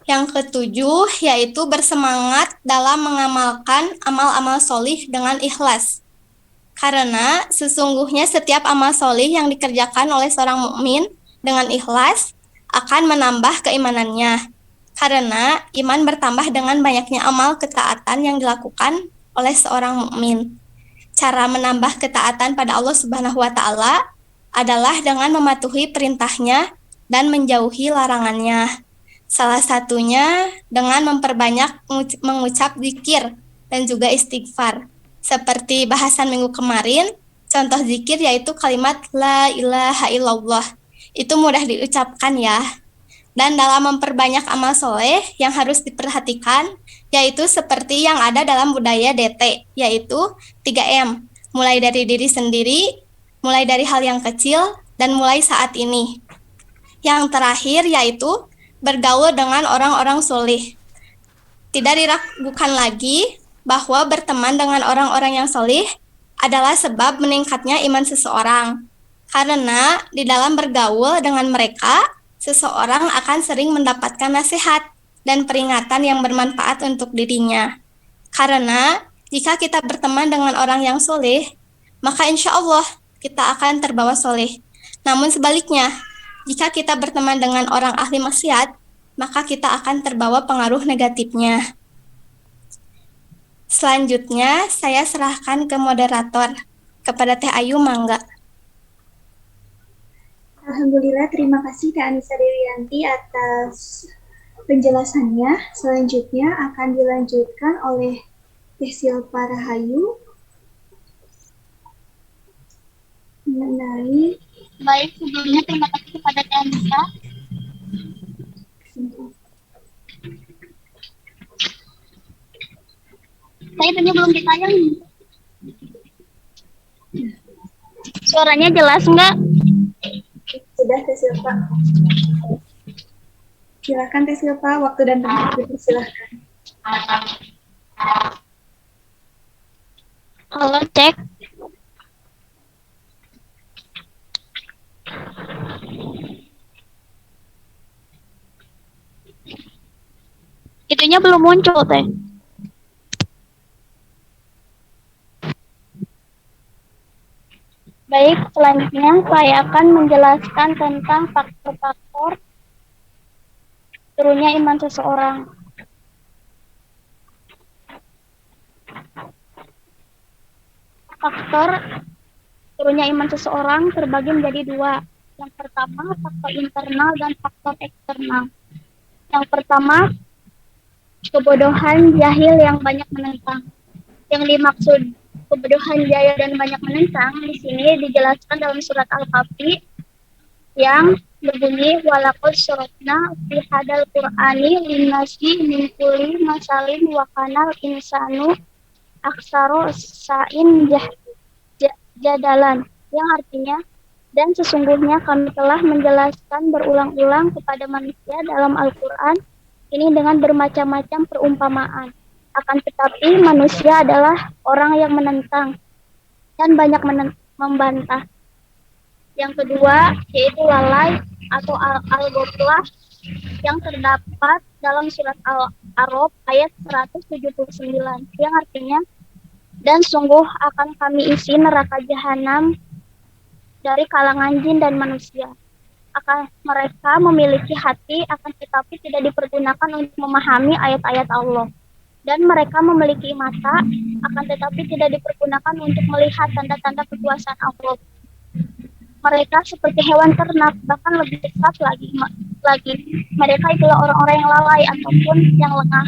Yang ketujuh, yaitu bersemangat dalam mengamalkan amal-amal solih dengan ikhlas. Karena sesungguhnya setiap amal solih yang dikerjakan oleh seorang mukmin dengan ikhlas akan menambah keimanannya. Karena iman bertambah dengan banyaknya amal ketaatan yang dilakukan oleh seorang mukmin. Cara menambah ketaatan pada Allah Subhanahu wa Ta'ala adalah dengan mematuhi perintahnya dan menjauhi larangannya. Salah satunya dengan memperbanyak mengucap zikir dan juga istighfar. Seperti bahasan minggu kemarin, contoh zikir yaitu kalimat La ilaha illallah. Itu mudah diucapkan ya. Dan dalam memperbanyak amal soleh yang harus diperhatikan, yaitu seperti yang ada dalam budaya DT, yaitu 3M. Mulai dari diri sendiri, mulai dari hal yang kecil, dan mulai saat ini. Yang terakhir yaitu bergaul dengan orang-orang soleh. Tidak diragukan lagi bahwa berteman dengan orang-orang yang soleh adalah sebab meningkatnya iman seseorang. Karena di dalam bergaul dengan mereka, seseorang akan sering mendapatkan nasihat dan peringatan yang bermanfaat untuk dirinya. Karena jika kita berteman dengan orang yang soleh, maka insya Allah kita akan terbawa soleh. Namun sebaliknya, jika kita berteman dengan orang ahli maksiat, maka kita akan terbawa pengaruh negatifnya. Selanjutnya, saya serahkan ke moderator, kepada Teh Ayu, mangga. Alhamdulillah, terima kasih Kak Anissa Dewianti atas penjelasannya. Selanjutnya akan dilanjutkan oleh Teh Silpa Rahayu mengenai Baik, sebelumnya terima kasih kepada Teh Anissa. videonya belum ditayangin. Suaranya jelas nggak? Sudah, Teh Silva. Silakan Teh Silva, waktu dan tempat dipersilahkan. Halo, cek. Itunya belum muncul, Teh. Baik, selanjutnya saya akan menjelaskan tentang faktor-faktor turunnya iman seseorang. Faktor turunnya iman seseorang terbagi menjadi dua. Yang pertama, faktor internal dan faktor eksternal. Yang pertama, kebodohan jahil yang banyak menentang. Yang dimaksud kebodohan jahil dan banyak menentang di sini dijelaskan dalam surat Al-Kahfi yang berbunyi walaqad syarafna fi hadal qur'ani linnasi min kulli masalin wa kanal insanu aksaro sa'in jadalan, yang artinya dan sesungguhnya kami telah menjelaskan berulang-ulang kepada manusia dalam Al-Quran ini dengan bermacam-macam perumpamaan. Akan tetapi manusia adalah orang yang menentang dan banyak membantah. Yang kedua yaitu lalai atau al-ghaflah yang terdapat dalam surat Al-A'raf ayat 179 yang artinya dan sungguh akan kami isi neraka jahanam dari kalangan jin dan manusia. Akan mereka memiliki hati akan tetapi tidak dipergunakan untuk memahami ayat-ayat Allah. Dan mereka memiliki mata akan tetapi tidak dipergunakan untuk melihat tanda-tanda kekuasaan Allah. Mereka seperti hewan ternak, bahkan lebih dekat lagi. Mereka itulah orang-orang yang lalai ataupun yang lengah.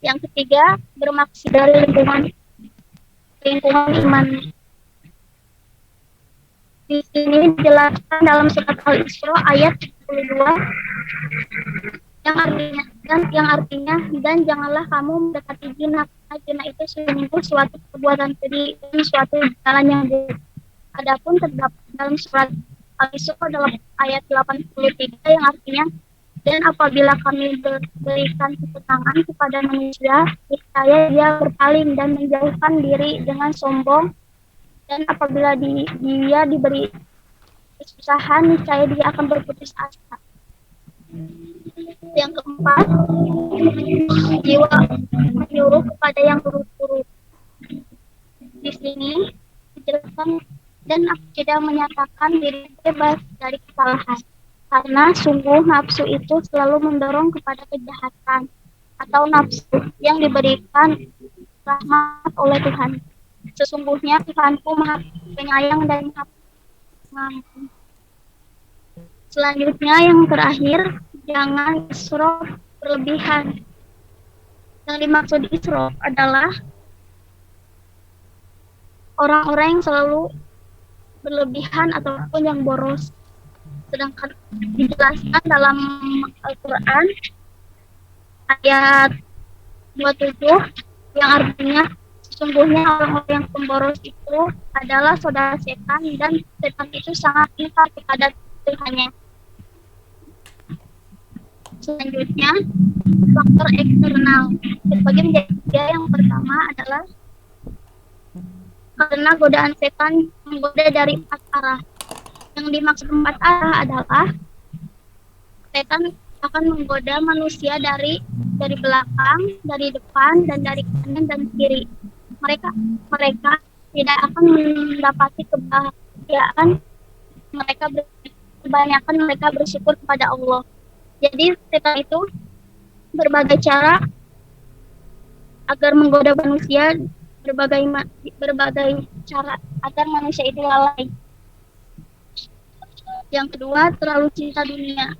Yang ketiga, bermaksud dari lingkungan iman. Di sini dijelaskan dalam surat Al-Isra ayat 22 yang artinya dan janganlah kamu mendekati zina. Zina itu sungguh suatu perbuatan keji dan suatu jalan yang buruk. Adapun terdapat dalam surat Al-Isra dalam ayat 83 yang artinya dan apabila kami berikan ketenangan kepada manusia, niscaya dia berpaling dan menjauhkan diri dengan sombong. Dan apabila dia diberi kesusahan, niscaya dia akan berputus asa. Yang keempat, jiwa menyuruh kepada yang buruk-buruk. Di sini dijelaskan dan tidak menyatakan diri bebas dari kesalahan. Karena sungguh nafsu itu selalu mendorong kepada kejahatan atau nafsu yang diberikan rahmat oleh Tuhan. Sesungguhnya Tuhanku Maha Penyayang dan Maha Pengampun. Selanjutnya yang terakhir, jangan israf berlebihan. Yang dimaksud israf adalah orang-orang yang selalu berlebihan ataupun yang boros. Sedangkan dijelaskan dalam Al-Quran ayat 27 yang artinya sesungguhnya orang-orang yang pemboros itu adalah saudara setan dan setan itu sangat ingkar kepada Tuhannya. Selanjutnya, faktor eksternal terbagi menjadi tiga. Yang pertama adalah karena godaan setan menggoda dari 4 arah. Yang dimaksud 4 arah adalah setan akan menggoda manusia dari belakang, dari depan, dan dari kanan dan kiri. Mereka tidak akan mendapati kebahagiaan. Kebanyakan mereka bersyukur kepada Allah. Jadi setan itu berbagai cara agar menggoda manusia, berbagai cara agar manusia itu lalai. Yang kedua, terlalu cinta dunia.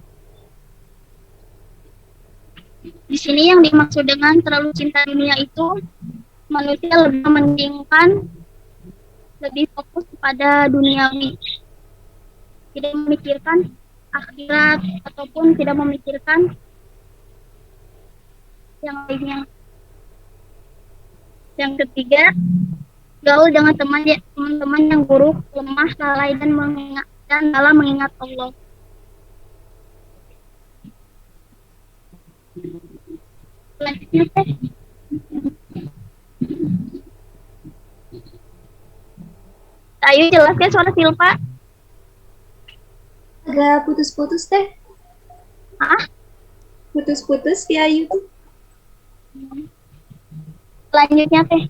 Di sini yang dimaksud dengan terlalu cinta dunia itu manusia lebih mementingkan, lebih fokus pada duniawi, tidak memikirkan akhirat ataupun tidak memikirkan yang lainnya. Yang ketiga, gaul dengan teman-teman yang buruk, lemah, lalai dan malah mengingat Allah. Selanjutnya, Teh. Ayo jelaskan suara Silpa. Agak putus-putus teh. Ah, Putus-putus ya YouTube. selanjutnya Teh.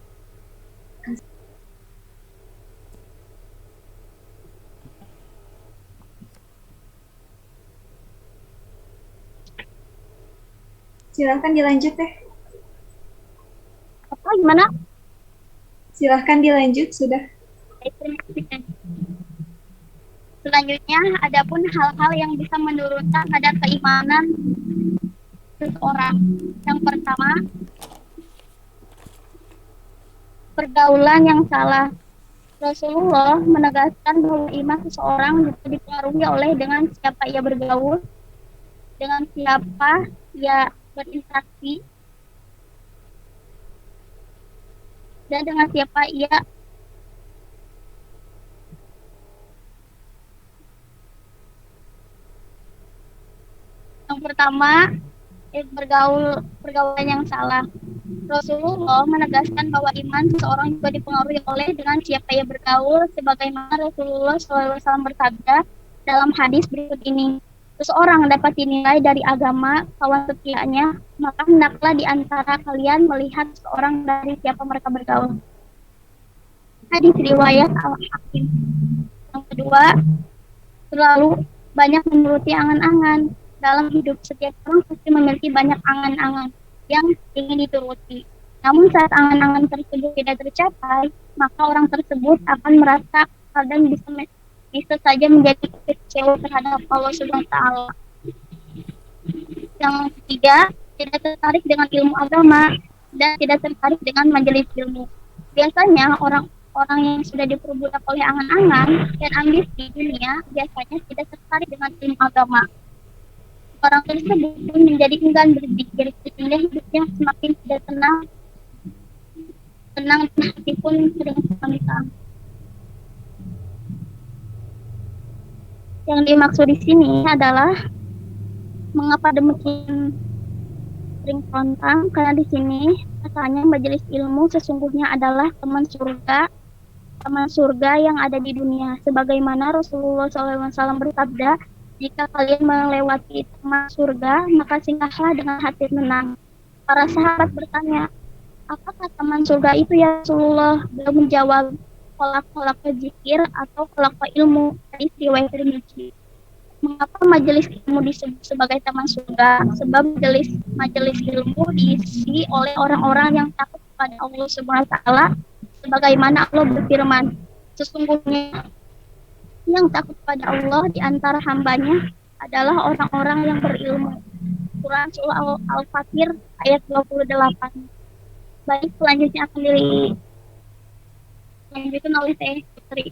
Silahkan dilanjut teh. Apa gimana? Silahkan dilanjut sudah. Selanjutnya, adapun hal-hal yang bisa menurunkan kadar keimanan seseorang. Yang pertama, pergaulan yang salah. Rasulullah menegaskan bahwa iman seseorang bisa dipengaruhi oleh dengan siapa ia bergaul, dengan siapa ia berinteraksi, dan dengan siapa ia yang pertama pergaulan yang salah. Rasulullah menegaskan bahwa iman seseorang juga dipengaruhi oleh dengan siapa ia bergaul, sebagaimana Rasulullah SAW bersabda dalam hadis berikut ini. Seseorang dapat dinilai dari agama kawan setianya, maka hendaklah di antara kalian melihat seseorang dari siapa mereka bergaul. Hadis riwayat Al-Hakim. Yang kedua, terlalu banyak menuruti angan-angan. Dalam hidup, setiap orang pasti memiliki banyak angan-angan yang ingin dituruti. Namun saat angan-angan tersebut tidak tercapai, maka orang tersebut akan merasa kadang bisa saja menjadi kecewa terhadap Allah Subhanahu wa Ta'ala. Yang ketiga, tidak tertarik dengan ilmu agama dan tidak tertarik dengan majelis ilmu. Biasanya orang-orang yang sudah diperbudak oleh angan-angan dan ambisi dunia biasanya tidak tertarik dengan ilmu agama. Orang tersebut pun menjadi enggan berzikir sehingga hidupnya semakin tidak tenang hati pun sering kami-kami. Yang dimaksud di sini adalah mengapa demikian sering kontak, karena di sini katanya majelis ilmu sesungguhnya adalah teman surga yang ada di dunia. Sebagaimana Rasulullah SAW bersabda, jika kalian melewati teman surga, maka singgahlah dengan hati tenang. Para sahabat bertanya, apakah teman surga itu ya Rasulullah? Beliau menjawab, kolak-kolak zikir atau kolak ilmu. Hadis riwayat Tirmidzi. Mengapa majelis ilmu disebut sebagai taman surga? Sebab majelis ilmu diisi oleh orang-orang yang takut kepada Allah Subhanahu wa Ta'ala, sebagaimana Allah berfirman, sesungguhnya yang takut pada Allah di antara hambanya adalah orang-orang yang berilmu. Quran Surah Al-Fatir ayat 28. Baik, selanjutnya akan dilanjutkan oleh Teh Putri.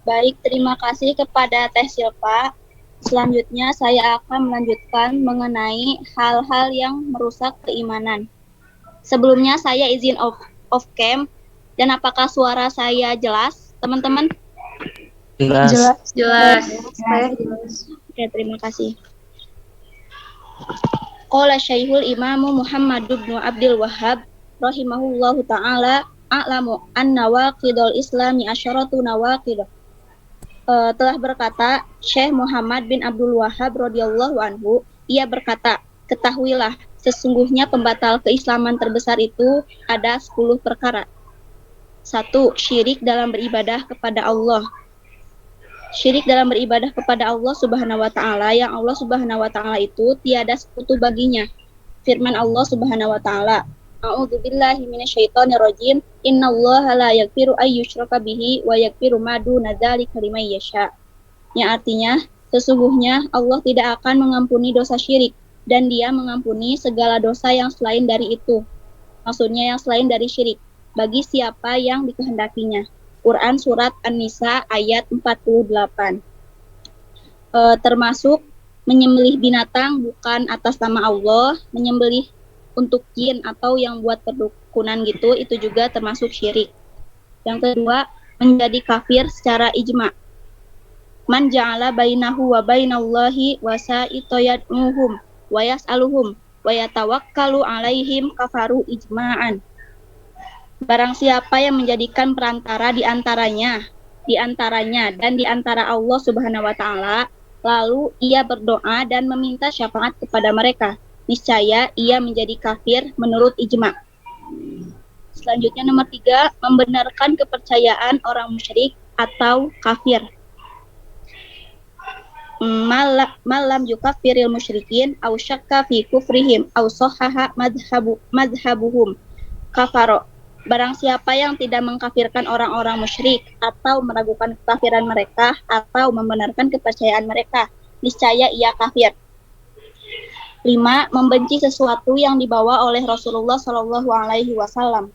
Baik, terima kasih kepada Teh Silpa. Selanjutnya saya akan melanjutkan mengenai hal-hal yang merusak keimanan. Sebelumnya saya izin off cam, dan apakah suara saya jelas, teman-teman? Jelas. Oke, terima kasih. Qala Syekhul Imamu Muhammad bin Abdul Wahhab rahimahullahu taala a'lamu anna waqidul islami asyaratu nawaqid. Telah berkata Syekh Muhammad bin Abdul Wahhab radhiyallahu anhu, ia berkata, ketahuilah sesungguhnya pembatal keislaman terbesar itu ada 10 perkara. 1. Syirik dalam beribadah kepada Allah. Syirik dalam beribadah kepada Allah Subhanahu wa Ta'ala, yang Allah Subhanahu wa Ta'ala itu tiada sekutu baginya. Firman Allah Subhanahu wa Ta'ala, A'udzubillahi minasyaitonirrajim. Innallaha la yaghfiru ayyushraka bihi wa yaghfiru ma duna dzalika liman yasha. Yang artinya, sesungguhnya Allah tidak akan mengampuni dosa syirik, dan Dia mengampuni segala dosa yang selain dari itu. Maksudnya yang selain dari syirik, bagi siapa yang dikehendakinya. Quran Surat An-Nisa ayat 48. Termasuk menyembelih binatang bukan atas nama Allah, menyembelih untuk jin atau yang buat perdukunan gitu, itu juga termasuk syirik. Yang kedua, menjadi kafir secara ijma. Man ja'ala bainahu wa bainallahi wasa'ita yad'uhum wa yas'aluhum wa yatawakkalu alaihim kafaru ijma'an. Barang siapa yang menjadikan perantara di antaranya dan di antara Allah Subhanahu wa taala, lalu ia berdoa dan meminta syafaat kepada mereka, niscaya ia menjadi kafir menurut ijma. Selanjutnya nomor 3, membenarkan kepercayaan orang musyrik atau kafir. Malam yukafiril musyrikin au syakka fi kufrihim au sahaha madhabuhum kafaro. Barang siapa yang tidak mengkafirkan orang-orang musyrik atau meragukan kekafiran mereka atau membenarkan kepercayaan mereka, niscaya ia kafir. 5. Membenci sesuatu yang dibawa oleh Rasulullah Shallallahu Alaihi Wasallam.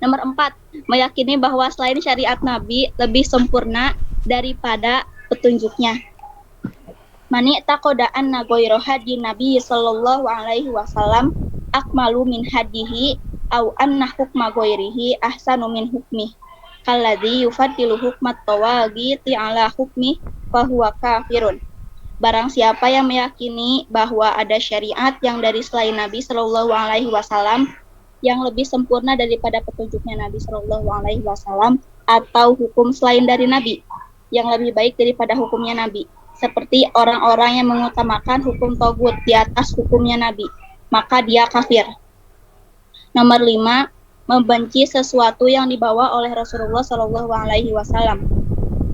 Nomor 4, meyakini bahwa selain syariat Nabi lebih sempurna daripada petunjuknya. Mani taqoda anna ghayra hadi Nabi sallallahu alaihi wasallam akmalu min hadihi au anna hukma ghairihi ahsanu min hukmi kalladzi yufaddilu hukmat tawagiti ala hukmi fahuwa kafirun. Barang siapa yang meyakini bahwa ada syariat yang dari selain Nabi sallallahu alaihi wasallam yang lebih sempurna daripada petunjuknya Nabi sallallahu alaihi wasallam, atau hukum selain dari Nabi yang lebih baik daripada hukumnya Nabi, seperti orang-orang yang mengutamakan hukum togut di atas hukumnya Nabi, maka dia kafir. Nomor 5, membenci sesuatu yang dibawa oleh Rasulullah Shallallahu Alaihi Wasallam.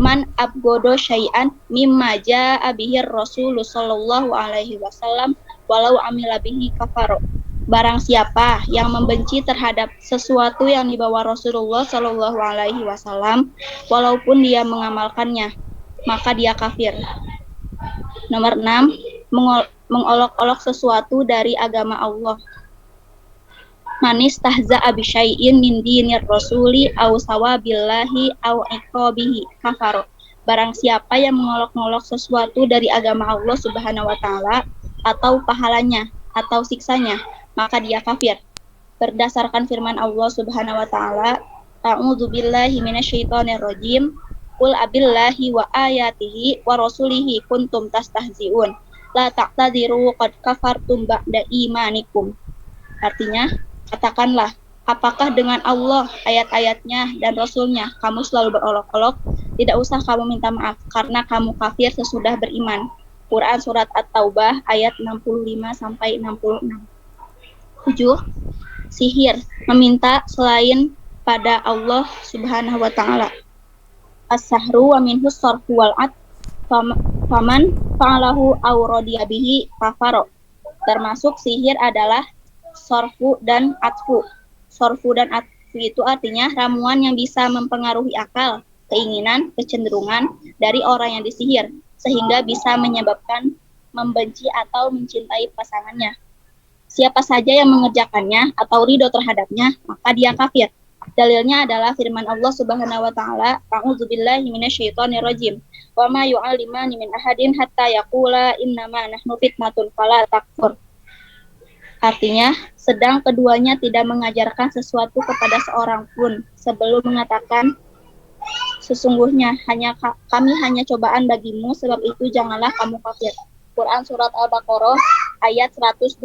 Man abgodo syai'an mimma ja'a bihi Rasul Shallallahu Alaihi Wasallam walau amila bihi kafaro. Barang siapa yang membenci terhadap sesuatu yang dibawa Rasulullah Shallallahu Alaihi Wasallam, walaupun dia mengamalkannya, maka dia kafir. Nomor 6, mengolok-olok sesuatu dari agama Allah. Manis tahza'a bi syai'in min dinir rasuli aw sawabillahi aw iqabihi kafaro. Barang siapa yang mengolok-olok sesuatu dari agama Allah Subhanahu wa taala atau pahalanya atau siksanya, maka dia kafir. Berdasarkan firman Allah Subhanahu wa taala, a'udzubillahi minasyaitonir rajim. Qul abillahi wa ayatihi wa rasulihi kuntum tastahzi'un. La ta'tadiru qad kafartum ba'da imanikum. Artinya, katakanlah, apakah dengan Allah, ayat-ayatnya, dan Rasulnya kamu selalu berolok-olok? Tidak usah kamu minta maaf, karena kamu kafir sesudah beriman. Quran Surat At-Taubah ayat 65-66. 7. Sihir, meminta selain pada Allah Subhanahu wa ta'ala. As-sahru wa minhu sarfu wal ad faman fa'alahu aw radiya bihi kafaro. Termasuk sihir adalah sorfu dan atfu. Sorfu dan atfu itu artinya ramuan yang bisa mempengaruhi akal, keinginan, kecenderungan dari orang yang disihir, sehingga bisa menyebabkan membenci atau mencintai pasangannya. Siapa saja yang mengerjakannya atau ridho terhadapnya, maka dia kafir. Dalilnya adalah firman Allah Subhanahu wa taala, a'udzubillahi minasyaitonir rajim. Wa ma yu'allimani min ahadin hatta yaqula innama nahnu fitnatun fala takfur. Artinya, sedang keduanya tidak mengajarkan sesuatu kepada seorang pun sebelum mengatakan, sesungguhnya kami hanya cobaan bagimu, sebab itu janganlah kamu kafir. Quran Surat Al-Baqarah ayat 102.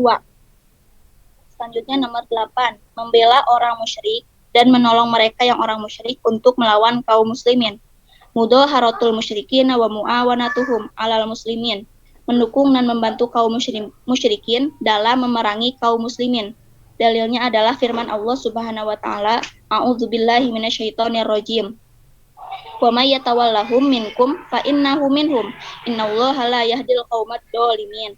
Selanjutnya nomor 8, membela orang musyrik dan menolong mereka yang orang musyrik untuk melawan kaum muslimin. Mudhaharatul musyrikin wa muawanatuhum alal muslimin. Mendukung dan membantu kaum musyrikin dalam memerangi kaum muslimin. Dalilnya adalah firman Allah Subhanahu wa taala, a'udzubillahi minasyaitonir rajim. Wa may yatawallahum minkum fa innahu minhum. Innallaha la yahdil qaumadz dzalimin.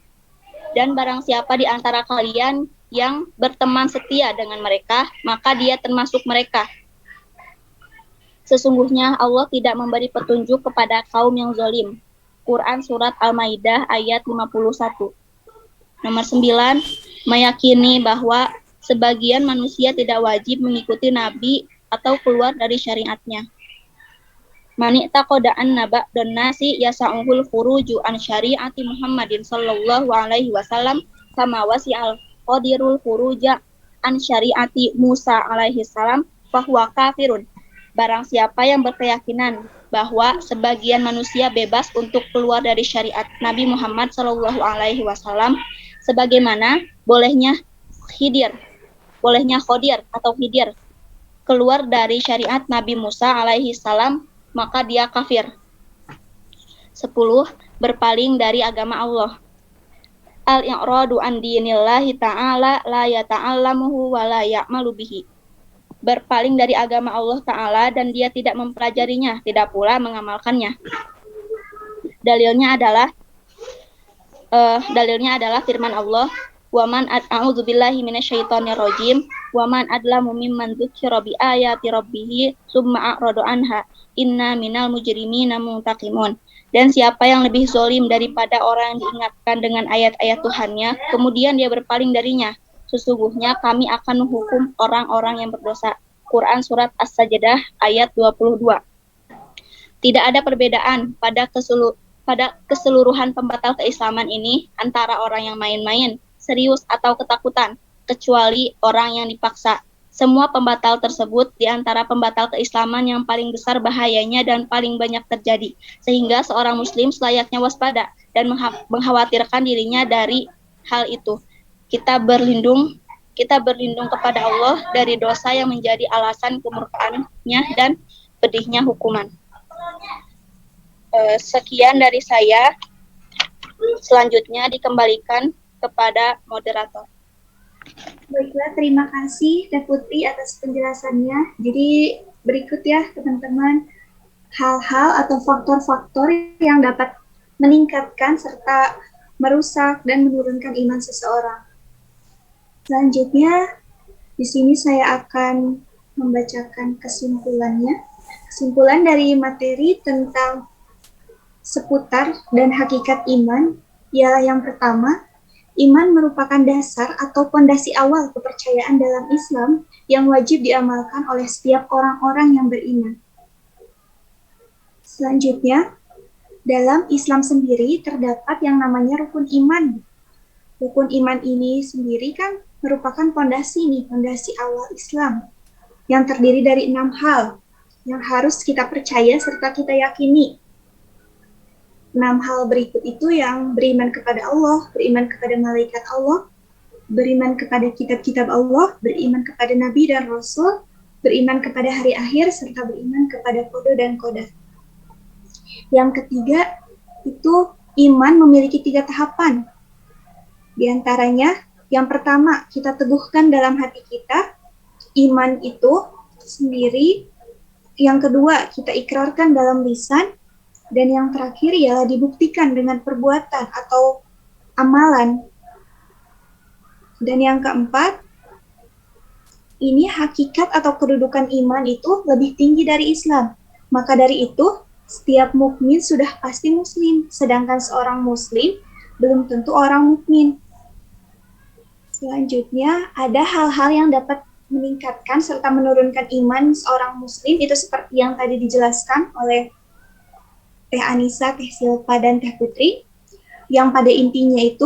Dan barang siapa di antara kalian yang berteman setia dengan mereka, maka dia termasuk mereka. Sesungguhnya Allah tidak memberi petunjuk kepada kaum yang zalim. Quran Surat Al-Maidah ayat 51. Nomor 9, meyakini bahwa sebagian manusia tidak wajib mengikuti Nabi atau keluar dari syariatnya. Mani taqodaan naba dan nasi yasa'uhul furuju an syari'ati Muhammadin sallallahu alaihi wasallam sama wasi'al qadirul furuja an syari'ati Musa alaihi salam fahuwa kafirun. Barang siapa yang berkeyakinan bahwa sebagian manusia bebas untuk keluar dari syariat Nabi Muhammad sallallahu alaihi wasallam sebagaimana bolehnya Khodir atau Khidir keluar dari syariat Nabi Musa alaihi salam, maka dia kafir. 10. Berpaling dari agama Allah. Al-i'radu an dinillahi ta'ala la yata'allamuhu wa la ya'malu bihi. Berpaling dari agama Allah Ta'ala dan dia tidak mempelajarinya, tidak pula mengamalkannya. Dalilnya adalah firman Allah, "Waman a'udzubillahi minasyaitonirrajim, waman adlamu mimman dzukira bi ayati rabbih summa a'rada anha, inna minal mujrimina muntaqimun." Dan siapa yang lebih zalim daripada orang yang diingatkan dengan ayat-ayat Tuhannya, kemudian dia berpaling darinya, sesungguhnya kami akan menghukum orang-orang yang berdosa. Quran Surat As-Sajdah ayat 22. Tidak ada perbedaan pada keseluruhan pembatal keislaman ini antara orang yang main-main, serius atau ketakutan, kecuali orang yang dipaksa. Semua pembatal tersebut di antara pembatal keislaman yang paling besar bahayanya dan paling banyak terjadi, sehingga seorang muslim selayaknya waspada dan mengkhawatirkan dirinya dari hal itu. Kita berlindung kepada Allah dari dosa yang menjadi alasan kemurkaannya dan pedihnya hukuman. Sekian dari saya. Selanjutnya dikembalikan kepada moderator. Baiklah, terima kasih Teh Putri atas penjelasannya. Jadi berikut ya teman-teman, hal-hal atau faktor-faktor yang dapat meningkatkan serta merusak dan menurunkan iman seseorang. Selanjutnya, di sini saya akan membacakan kesimpulannya. Kesimpulan dari materi tentang seputar dan hakikat iman ialah yang pertama, iman merupakan dasar atau pondasi awal kepercayaan dalam Islam yang wajib diamalkan oleh setiap orang-orang yang beriman. Selanjutnya, dalam Islam sendiri terdapat yang namanya rukun iman. Rukun iman ini sendiri kan merupakan pondasi awal Islam yang terdiri dari 6 hal yang harus kita percaya serta kita yakini. 6 hal berikut itu yang beriman kepada Allah, beriman kepada malaikat Allah, beriman kepada kitab-kitab Allah, beriman kepada Nabi dan Rasul, beriman kepada hari akhir, serta beriman kepada qada dan qadar. Yang ketiga, itu iman memiliki 3 tahapan. Di antaranya, yang pertama, kita teguhkan dalam hati kita, iman itu sendiri. Yang kedua, kita ikrarkan dalam lisan. Dan yang terakhir ialah dibuktikan dengan perbuatan atau amalan. Dan yang keempat, ini hakikat atau kedudukan iman itu lebih tinggi dari Islam. Maka dari itu, setiap mukmin sudah pasti muslim, sedangkan seorang muslim belum tentu orang mukmin. Selanjutnya, ada hal-hal yang dapat meningkatkan serta menurunkan iman seorang muslim, itu seperti yang tadi dijelaskan oleh Teh Anissa, Teh Silpa, dan Teh Putri, yang pada intinya itu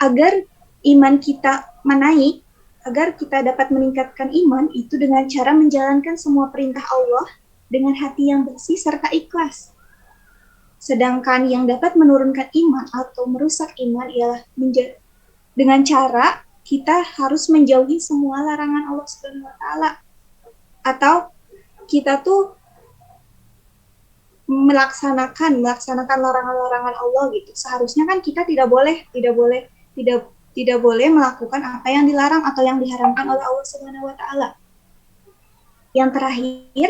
agar iman kita menaik, agar kita dapat meningkatkan iman itu dengan cara menjalankan semua perintah Allah dengan hati yang bersih serta ikhlas. Sedangkan yang dapat menurunkan iman atau merusak iman ialah dengan cara kita harus menjauhi semua larangan Allah Subhanahu wa taala, atau kita tuh melaksanakan larangan-larangan Allah gitu. Seharusnya kan kita tidak boleh melakukan apa yang dilarang atau yang diharamkan oleh Allah Subhanahu wa taala. Yang terakhir,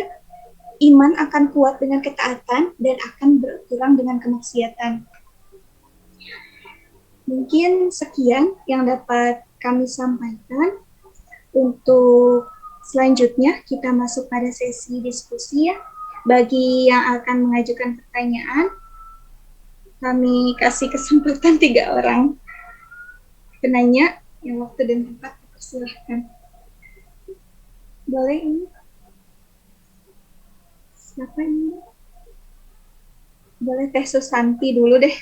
iman akan kuat dengan ketaatan dan akan berkurang dengan kemaksiatan. Mungkin sekian yang dapat kami sampaikan. Untuk selanjutnya kita masuk pada sesi diskusi ya. Bagi yang akan mengajukan pertanyaan, kami kasih kesempatan 3 orang penanya yang waktu dan tempat dipersilahkan. Boleh ini? Siapa ini? Boleh Teh Susanti dulu deh.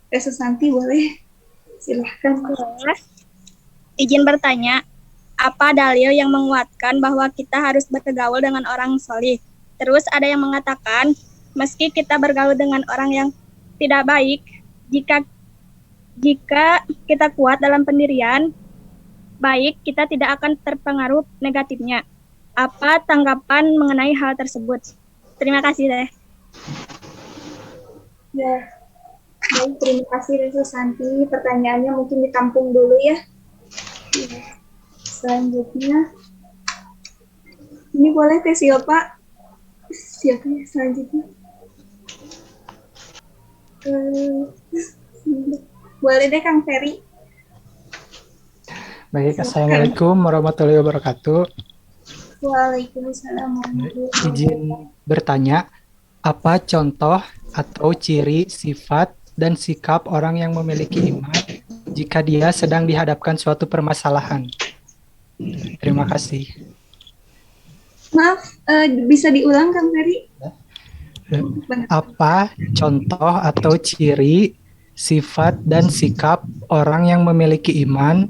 Teh Susanti boleh. Silahkan. Izin bertanya, apa dalil yang menguatkan bahwa kita harus bergaul dengan orang solih? Terus ada yang mengatakan, meski kita bergaul dengan orang yang tidak baik, jika kita kuat dalam pendirian baik, kita tidak akan terpengaruh negatifnya. Apa tanggapan mengenai hal tersebut? Terima kasih, Teh. Ya, baik, terima kasih Teh Susanti. Pertanyaannya mungkin ditampung dulu ya. Selanjutnya, ini boleh Teh Silpa. Siapa ya selanjutnya? Boleh deh Kang Ferry. Baik, Assalamualaikum warahmatullahi wabarakatuh. Waalaikumsalam warahmatullahi wabarakatuh. Izin bertanya, apa contoh atau ciri, sifat, dan sikap orang yang memiliki iman jika dia sedang dihadapkan suatu permasalahan? Terima kasih. Maaf, bisa diulang Kang Ferry? Apa contoh atau ciri, sifat, dan sikap orang yang memiliki iman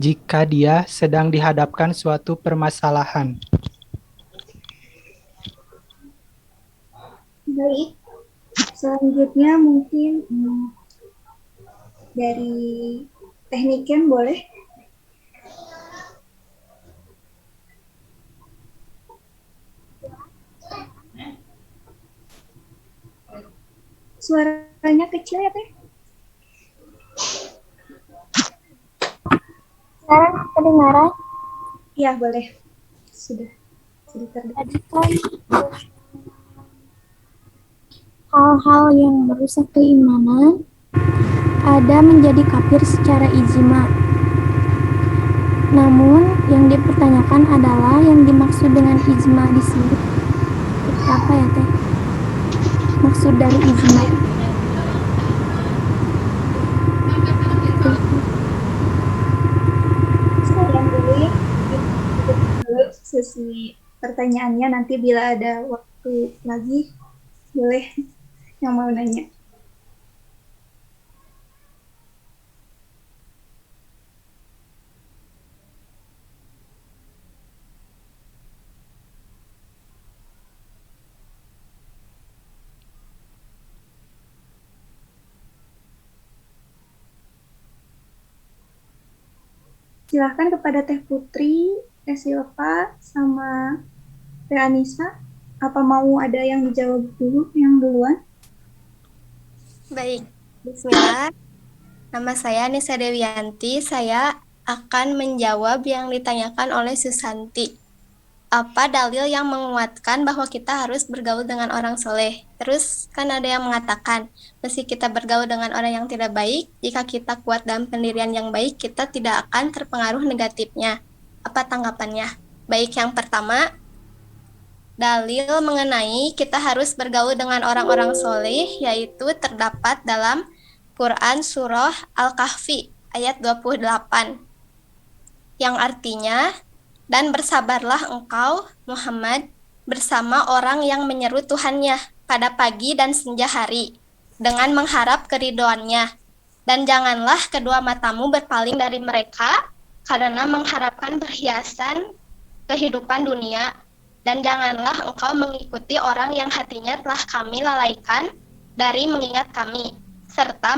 jika dia sedang dihadapkan suatu permasalahan? Baik, selanjutnya mungkin dari tekniken boleh? Suaranya kecil ya, Teh? Sekarang kedengaran? Iya, boleh. Sudah terdengar. Tadi kan hal-hal yang merusak keimanan ada menjadi kafir secara ijma. Namun yang dipertanyakan adalah yang dimaksud dengan ijma di sini. Apa ya, Teh? Maksud dari ijma. Sekian dulu ya. Dulu sesi pertanyaannya, nanti bila ada waktu lagi boleh yang mau nanya. Silahkan kepada Teh Putri, Teh Silva, sama Teh Anissa. Apa mau ada yang dijawab dulu, yang duluan? Baik, bismillah. Nama saya Nisa Dewianti. Saya akan menjawab yang ditanyakan oleh Susanti. Apa dalil yang menguatkan bahwa kita harus bergaul dengan orang soleh? Terus kan ada yang mengatakan, meski kita bergaul dengan orang yang tidak baik, jika kita kuat dalam pendirian yang baik, kita tidak akan terpengaruh negatifnya. Apa tanggapannya? Baik, yang pertama, dalil mengenai kita harus bergaul dengan orang-orang soleh, yaitu terdapat dalam Quran Surah Al-Kahfi ayat 28, yang artinya, dan bersabarlah engkau, Muhammad, bersama orang yang menyeru Tuhannya pada pagi dan senja hari, dengan mengharap keridhoannya. Dan janganlah kedua matamu berpaling dari mereka, karena mengharapkan perhiasan kehidupan dunia. Dan janganlah engkau mengikuti orang yang hatinya telah kami lalaikan dari mengingat kami, serta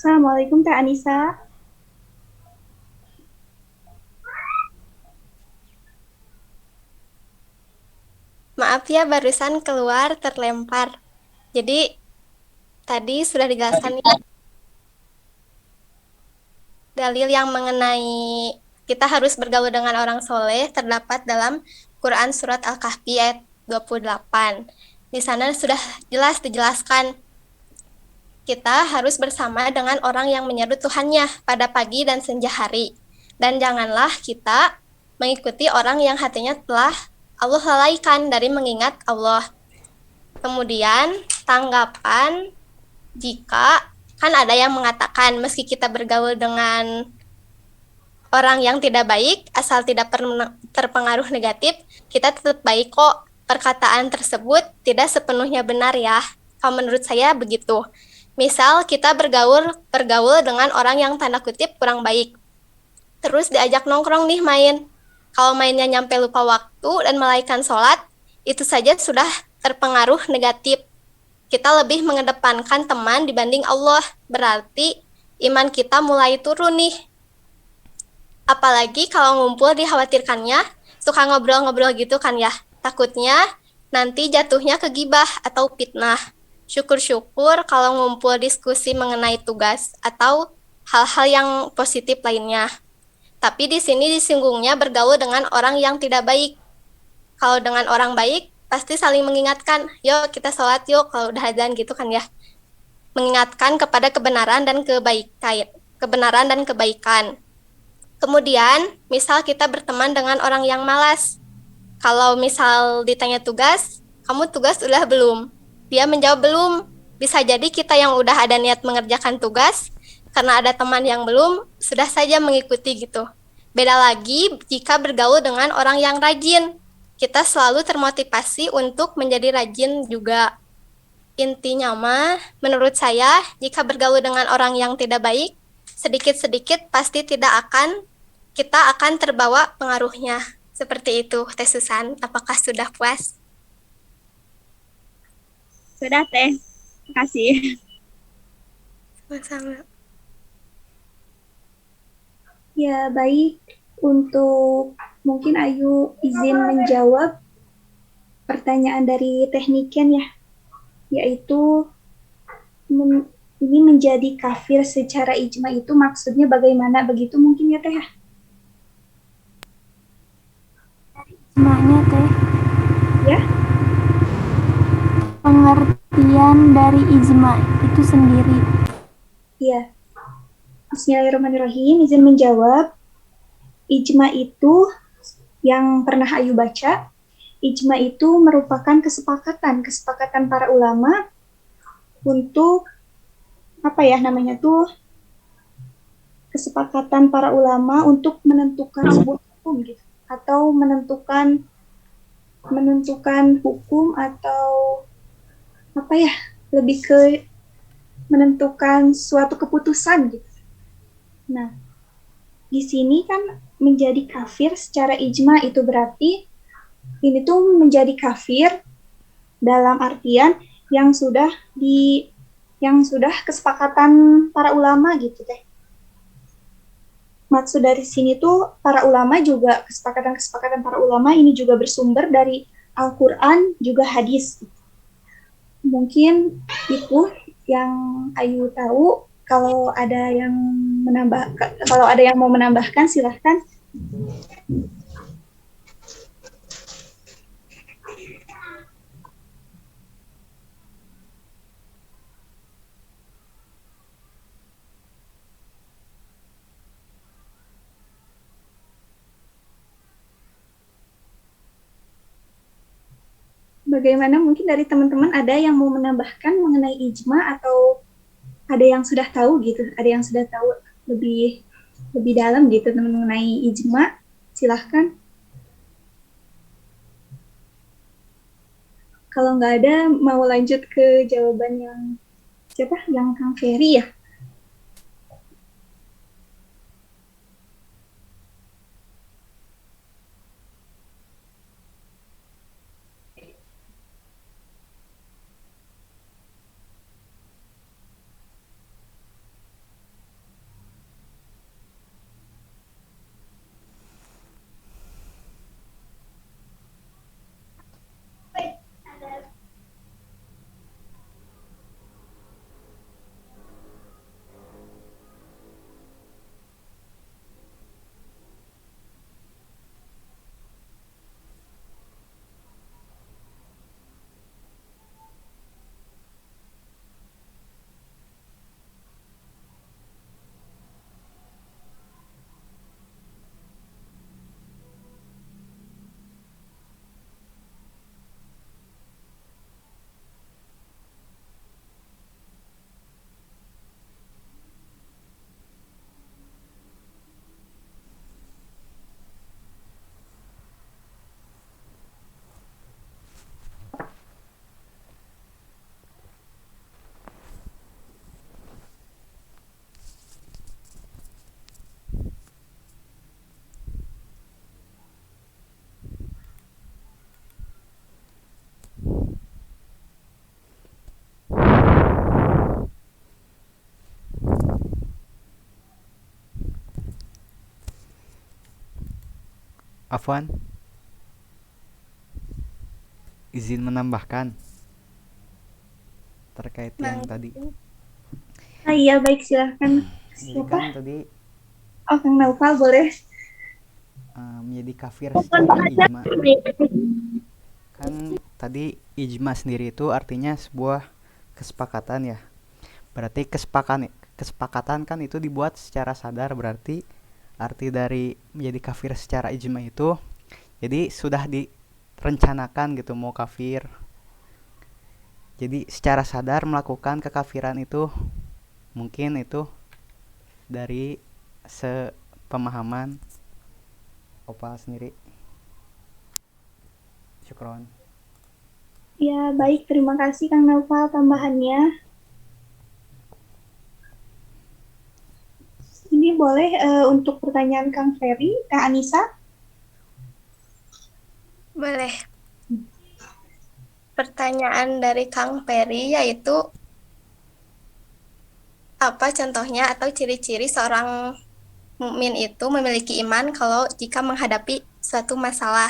Assalamualaikum Teh Anissa. Maaf ya, barusan keluar terlempar. Jadi tadi sudah dijelaskan nih, dalil yang mengenai kita harus bergaul dengan orang soleh terdapat dalam Quran Surat Al-Kahfi ayat 28. Di sana sudah jelas dijelaskan kita harus bersama dengan orang yang menyeru Tuhannya pada pagi dan senja hari. Dan janganlah kita mengikuti orang yang hatinya telah Allah lalaikan dari mengingat Allah. Kemudian tanggapan jika kan ada yang mengatakan meski kita bergaul dengan orang yang tidak baik, asal tidak terpengaruh negatif, kita tetap baik kok. Perkataan tersebut tidak sepenuhnya benar ya. Kalau menurut saya begitu. Misal kita bergaul dengan orang yang tanda kutip kurang baik. Terus diajak nongkrong nih main. Kalau mainnya nyampe lupa waktu dan melalaikan sholat, itu saja sudah terpengaruh negatif. Kita lebih mengedepankan teman dibanding Allah. Berarti iman kita mulai turun nih. Apalagi kalau ngumpul dikhawatirkannya, suka ngobrol-ngobrol gitu kan ya. Takutnya nanti jatuhnya ke gibah atau fitnah. Syukur-syukur kalau ngumpul diskusi mengenai tugas atau hal-hal yang positif lainnya. Tapi di sini disinggungnya bergaul dengan orang yang tidak baik. Kalau dengan orang baik, pasti saling mengingatkan, yuk kita sholat yuk, kalau udah azan gitu kan ya. Mengingatkan kepada kebenaran dan kebaikan. Kemudian, misal kita berteman dengan orang yang malas. Kalau misal ditanya tugas, kamu tugas udah belum? Dia menjawab belum. Bisa jadi kita yang udah ada niat mengerjakan tugas, karena ada teman yang belum, sudah saja mengikuti gitu. Beda lagi jika bergaul dengan orang yang rajin. Kita selalu termotivasi untuk menjadi rajin juga. Intinya mah, menurut saya, jika bergaul dengan orang yang tidak baik, sedikit-sedikit pasti kita akan terbawa pengaruhnya. Seperti itu, Teh Susan. Apakah sudah puas? Sudah, Teh. Makasih. Sama-sama. Ya, baik. Untuk mungkin Ayu izin menjawab pertanyaan dari tekniken ya, yaitu ini menjadi kafir secara ijma itu maksudnya bagaimana, begitu mungkin ya Teh? Ijma'nya Teh. Ya? Pengertian dari ijma itu sendiri. Iya. Bismillahirrahmanirrahim, izin menjawab. Ijma itu yang pernah Ayu baca, ijma itu merupakan kesepakatan para ulama untuk kesepakatan para ulama untuk menentukan sebuah hukum gitu, atau menentukan hukum atau lebih ke menentukan suatu keputusan gitu. Nah, di sini kan menjadi kafir secara ijma itu berarti ini tuh menjadi kafir dalam artian yang sudah kesepakatan para ulama gitu Teh. Maksud dari sini tuh para ulama juga kesepakatan para ulama ini juga bersumber dari Al-Qur'an juga hadis. Mungkin itu yang Ayu tahu. Kalau ada yang mau menambahkan silahkan. Bagaimana mungkin dari teman-teman ada yang mau menambahkan mengenai ijma atau ada yang sudah tahu gitu, ada yang sudah tahu lebih dalam gitu mengenai ijma, silahkan. Kalau nggak ada, mau lanjut ke jawaban yang Kang Ferry ya? Afwan, izin menambahkan terkait yang tadi. Iya, baik, silahkan. Jadi kan tadi Oh, Kang Naufal boleh. menjadi kafir secara ijma. Kan tadi ijma sendiri itu artinya sebuah kesepakatan ya. Berarti kesepakatan kan itu dibuat secara sadar, berarti arti dari menjadi kafir secara ijma itu jadi sudah direncanakan gitu mau kafir. Jadi secara sadar melakukan kekafiran itu mungkin itu dari sepemahaman Opal sendiri. Syukron. Ya, baik. Terima kasih Kang Naufal tambahannya. Ini boleh untuk pertanyaan Kang Ferry, Kak Anissa? Boleh. Pertanyaan dari Kang Peri yaitu apa contohnya atau ciri-ciri seorang mukmin itu memiliki iman kalau jika menghadapi suatu masalah.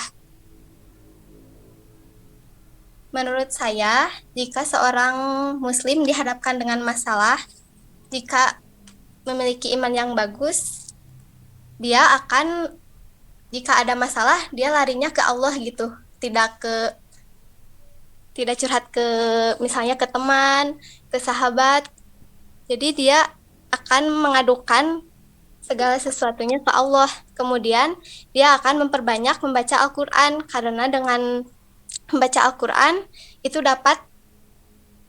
Menurut saya, jika seorang muslim dihadapkan dengan masalah, jika memiliki iman yang bagus, dia akan jika ada masalah dia larinya ke Allah gitu, tidak curhat ke misalnya ke teman, ke sahabat. Jadi dia akan mengadukan segala sesuatunya ke Allah. Kemudian dia akan memperbanyak membaca Al-Quran, karena dengan membaca Al-Quran itu dapat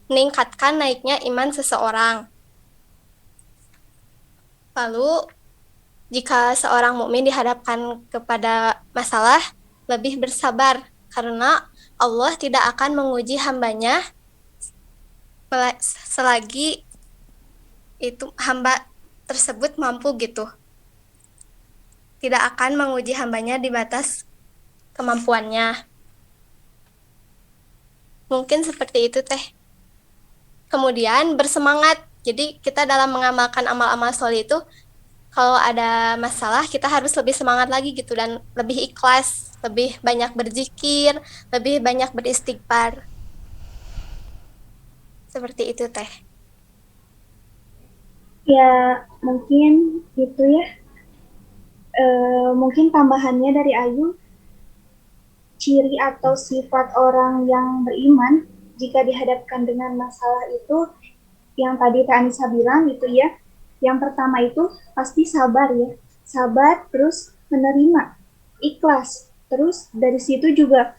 meningkatkan naiknya iman seseorang. Lalu jika seorang mukmin dihadapkan kepada masalah, lebih bersabar, karena Allah tidak akan menguji hambanya selagi itu hamba tersebut mampu gitu. Tidak akan menguji hambanya di batas kemampuannya. Mungkin seperti itu teh. Kemudian bersemangat. Jadi kita dalam mengamalkan amal-amal soleh itu, kalau ada masalah kita harus lebih semangat lagi gitu, dan lebih ikhlas, lebih banyak berzikir, lebih banyak beristighfar. Seperti itu teh. Ya, mungkin itu ya. Mungkin tambahannya dari Ayu, ciri atau sifat orang yang beriman jika dihadapkan dengan masalah itu, yang tadi Kak Anissa bilang gitu ya. Yang pertama itu pasti sabar ya. Sabar, terus menerima, ikhlas. Terus dari situ juga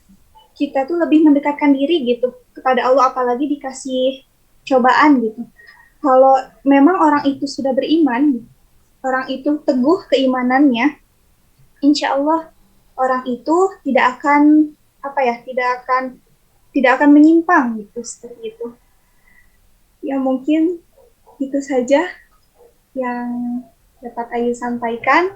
kita tuh lebih mendekatkan diri gitu kepada Allah, apalagi dikasih cobaan gitu. Kalau memang orang itu sudah beriman, orang itu teguh keimanannya, insya Allah orang itu tidak akan tidak akan menyimpang gitu, seperti itu. Ya mungkin itu saja yang dapat Ayu sampaikan.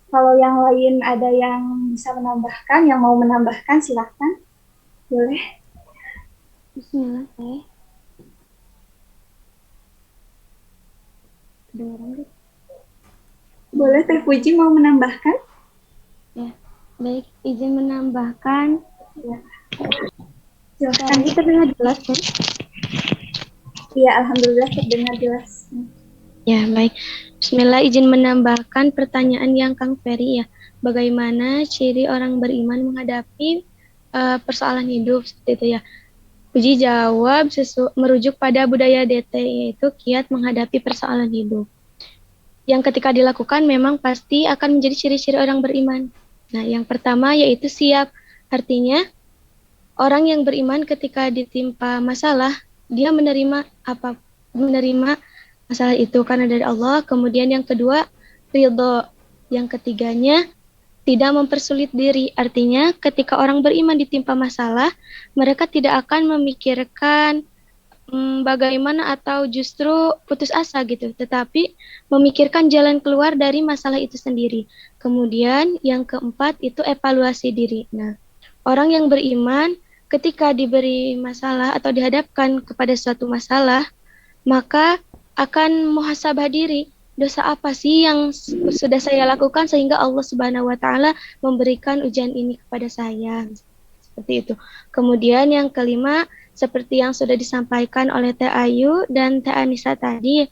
Kalau yang lain ada yang bisa menambahkan, yang mau menambahkan silahkan, boleh. Bismillah, Teh. Kedengaran gak? Boleh Teh Puji mau menambahkan? Ya, baik, izin menambahkan. Ya. Suara terdengar jelas, kan? Iya, alhamdulillah terdengar jelas. Ya, baik. Bismillah, izin menambahkan pertanyaan yang Kang Ferry ya. Bagaimana ciri orang beriman menghadapi persoalan hidup seperti itu ya. Puji jawab merujuk pada budaya DT, yaitu kiat menghadapi persoalan hidup. Yang ketika dilakukan memang pasti akan menjadi ciri-ciri orang beriman. Nah, yang pertama yaitu siap. Artinya, orang yang beriman ketika ditimpa masalah, dia menerima masalah itu karena dari Allah. Kemudian yang kedua, ridho. Yang ketiganya, tidak mempersulit diri. Artinya ketika orang beriman ditimpa masalah, mereka tidak akan memikirkan bagaimana atau justru putus asa gitu, tetapi memikirkan jalan keluar dari masalah itu sendiri. Kemudian yang keempat itu evaluasi diri. Nah, orang yang beriman ketika diberi masalah atau dihadapkan kepada suatu masalah, maka akan muhasabah diri. dosa apa sih yang sudah saya lakukan sehingga Allah Subhanahu wa taala memberikan ujian ini kepada saya. Seperti itu. Kemudian yang kelima, seperti yang sudah disampaikan oleh Teh Ayu dan Teh Anissa tadi,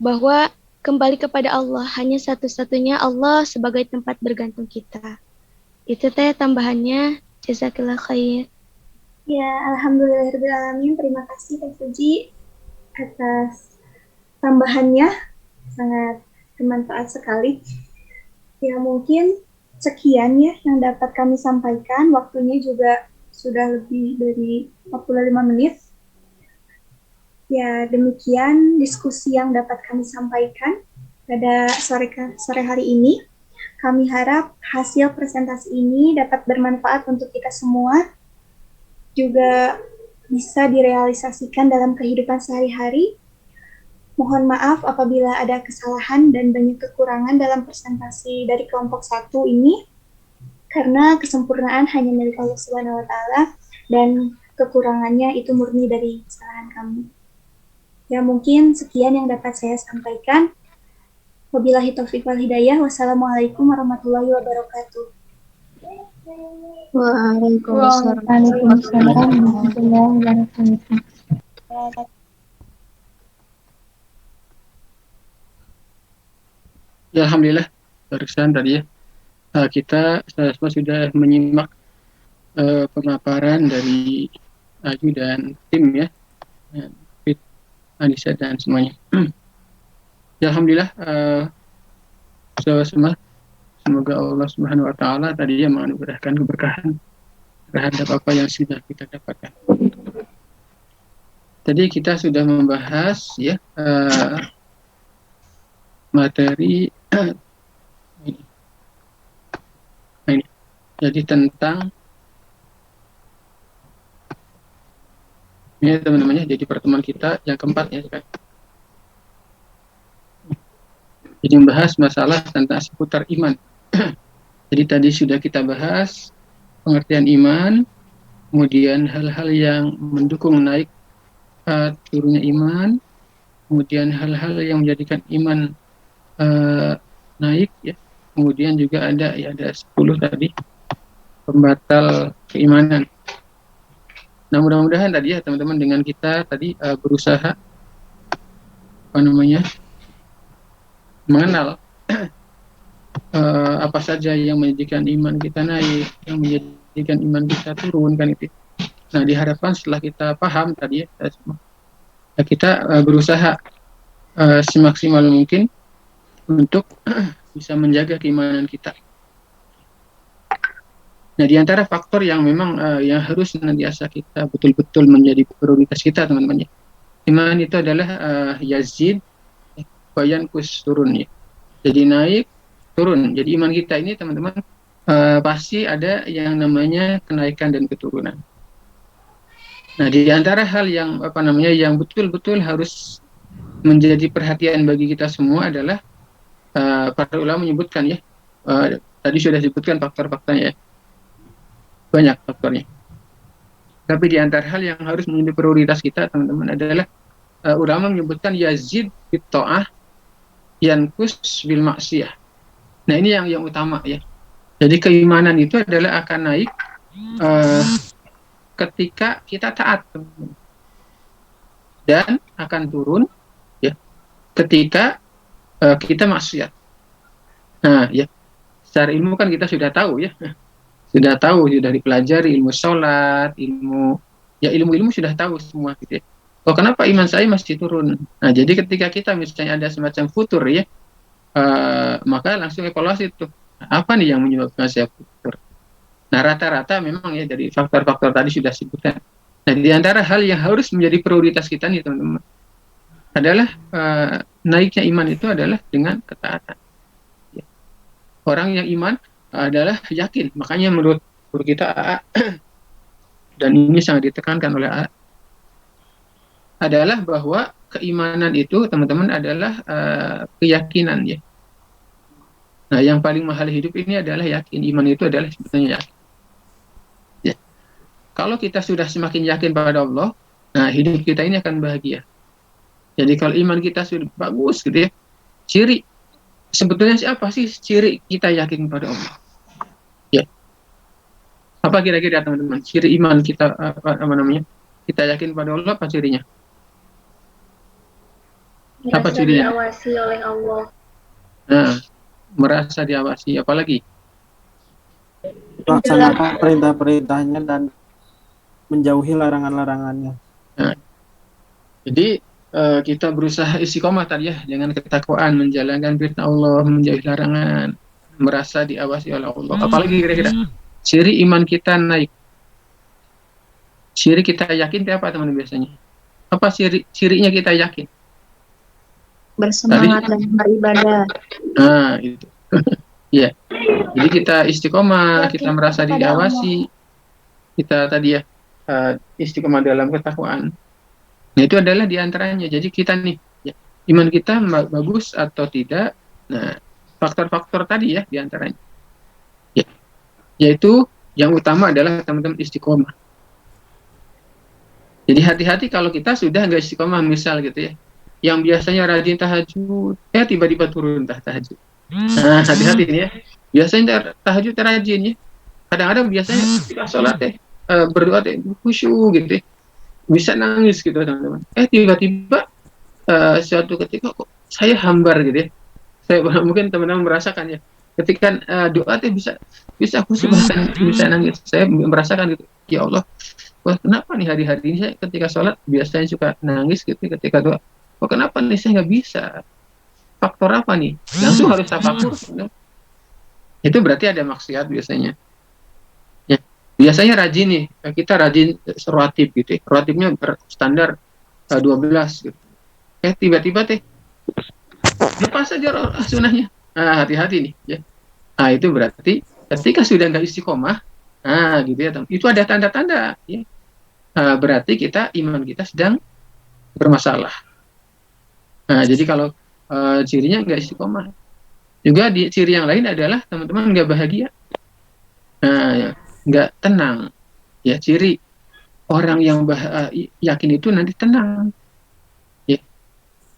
bahwa kembali kepada Allah, hanya satu-satunya Allah sebagai tempat bergantung kita. Itu Teh tambahannya. Jazakallah khair. Ya, alhamdulillahirrahmanirrahim. Terima kasih Teh Fuji atas tambahannya, sangat bermanfaat sekali. Ya, mungkin sekian ya yang dapat kami sampaikan. Waktunya juga sudah lebih dari 45 menit. Ya, demikian diskusi yang dapat kami sampaikan pada sore hari ini. Kami harap hasil presentasi ini dapat bermanfaat untuk kita semua, juga bisa direalisasikan dalam kehidupan sehari-hari. Mohon maaf apabila ada kesalahan dan banyak kekurangan dalam presentasi dari kelompok 1 ini, karena kesempurnaan hanya milik Allah Subhanahu wa taala dan kekurangannya itu murni dari kesalahan kami. Ya, mungkin sekian yang dapat saya sampaikan. Wabillahi taufiq wal hidayah. Wassalamualaikum warahmatullahi wabarakatuh. Waalaikumsalam warahmatullahi wabarakatuh. Ya, alhamdulillah barusan tadi ya kita semua sudah menyimak pemaparan dari Ayu dan tim ya, Fit, Anissa dan semuanya. Ya, alhamdulillah semua, semoga Allah Subhanahu wa taala tadi ya menganugerahkan keberkahan terhadap apa yang sudah kita dapatkan. Tadi kita sudah membahas ya materi ini. Jadi tentang ini teman-teman ya, jadi pertemuan kita yang keempat ya kan. Jadi membahas masalah tentang seputar iman. Jadi tadi sudah kita bahas pengertian iman, kemudian hal-hal yang mendukung naik turunnya iman, kemudian hal-hal yang menjadikan iman naik ya. Kemudian juga ada 10 tadi pembatal keimanan. Nah, mudah-mudahan tadi ya teman-teman dengan kita tadi berusaha mengenal apa saja yang menjadikan iman kita naik, yang menjadikan iman kita turun kan itu. Nah, diharapkan setelah kita paham tadi ya kita berusaha semaksimal mungkin untuk bisa menjaga keimanan kita. Nah, di antara faktor yang memang yang harus senantiasa kita betul-betul menjadi prioritas kita teman-teman ya. Iman itu adalah yazid bayankus turun ya. Jadi naik turun. Jadi iman kita ini teman-teman pasti ada yang namanya kenaikan dan keturunan. Nah, di antara hal yang yang betul-betul harus menjadi perhatian bagi kita semua adalah para ulama menyebutkan ya, tadi sudah disebutkan faktor-faktornya ya, banyak faktornya. Tapi di antara hal yang harus menjadi prioritas kita teman-teman adalah ulama menyebutkan yazid bit ta'ah yankus bil maksiyah. Nah, ini yang utama ya. Jadi keimanan itu adalah akan naik ketika kita taat dan akan turun ya ketika kita maksiat. Nah, ya secara ilmu kan kita sudah tahu ya, sudah dipelajari ilmu sholat, ilmu sudah tahu semua gitu ya. Oh, kenapa iman saya masih turun? Nah, jadi ketika kita misalnya ada semacam futur ya, maka langsung evaluasi tuh, apa nih yang menyebabkan saya futur? Nah, rata-rata memang ya dari faktor-faktor tadi sudah disebutkan. Nah, di antara hal yang harus menjadi prioritas kita nih teman-teman adalah naiknya iman itu adalah dengan ketaatan. Ya. Orang yang iman adalah yakin, makanya menurut kita AA dan ini sangat ditekankan oleh AA adalah bahwa keimanan itu teman-teman adalah keyakinan ya. Nah, yang paling mahal hidup ini adalah yakin. Iman itu adalah sebetulnya yakin. Ya. Kalau kita sudah semakin yakin pada Allah, nah hidup kita ini akan bahagia. Jadi kalau iman kita sudah bagus gitu ya, Ciri sebetulnya siapa sih ciri kita yakin pada Allah? Ya, apa kira-kira teman-teman? Ciri iman kita apa namanya? Kita yakin pada Allah apa cirinya? Apa Merasa cirinya? diawasi oleh Allah. Nah, merasa diawasi. Apalagi? Melaksanakan perintah-perintahnya dan menjauhi larangan-larangannya. Nah, jadi kita berusaha istiqomah tadi ya, dengan ketakwaan, menjalankan perintah Allah, menjauhi larangan, merasa diawasi oleh Allah. Apalagi kira-kira ciri iman kita naik. Ciri kita yakin itu apa teman-teman biasanya? Apa cirinya kita yakin? Bersemangat dan beribadah. Nah, itu. Iya. Jadi kita istiqomah, kita merasa diawasi. Kita tadi ya istiqomah dalam ketakwaan. Nah, itu adalah diantaranya. Jadi kita nih, ya, iman kita bagus atau tidak. Nah, faktor-faktor tadi ya diantaranya. Ya, yaitu yang utama adalah teman-teman istiqomah. Jadi hati-hati kalau kita sudah nggak istiqomah, misal gitu ya, yang biasanya rajin tahajud, tiba-tiba turun tahajud. Nah, hati-hati nih ya. Biasanya tahajud rajin ya. Kadang-kadang biasanya kita sholat berdoa khusyuk gitu ya. Bisa nangis gitu teman-teman. Tiba-tiba suatu ketika kok saya hambar gitu ya. Saya mungkin teman-teman merasakan ya. Ketika doa bisa khusyuk, bahkan bisa nangis. Saya merasakan gitu. Ya Allah, wah kenapa nih hari-hari ini saya ketika sholat biasanya suka nangis gitu ketika doa. Kok kenapa nih saya nggak bisa? Faktor apa nih? Langsung harus tafakur. Itu berarti ada maksiat biasanya. Ya, biasanya rajin nih, kita rajin rawatib gitu ya. Rawatibnya berstandar 12 gitu. Tiba-tiba lepas saja sunahnya. Nah, hati-hati nih ya. Nah, itu berarti ketika sudah nggak istiqomah, gitu ya, itu ada tanda-tanda ya. Berarti iman kita sedang bermasalah. Nah, jadi kalau cirinya nggak istiqomah. Juga ciri yang lain adalah teman-teman nggak bahagia, nggak tenang. Ya, ciri orang yang yakin itu nanti tenang. Ya,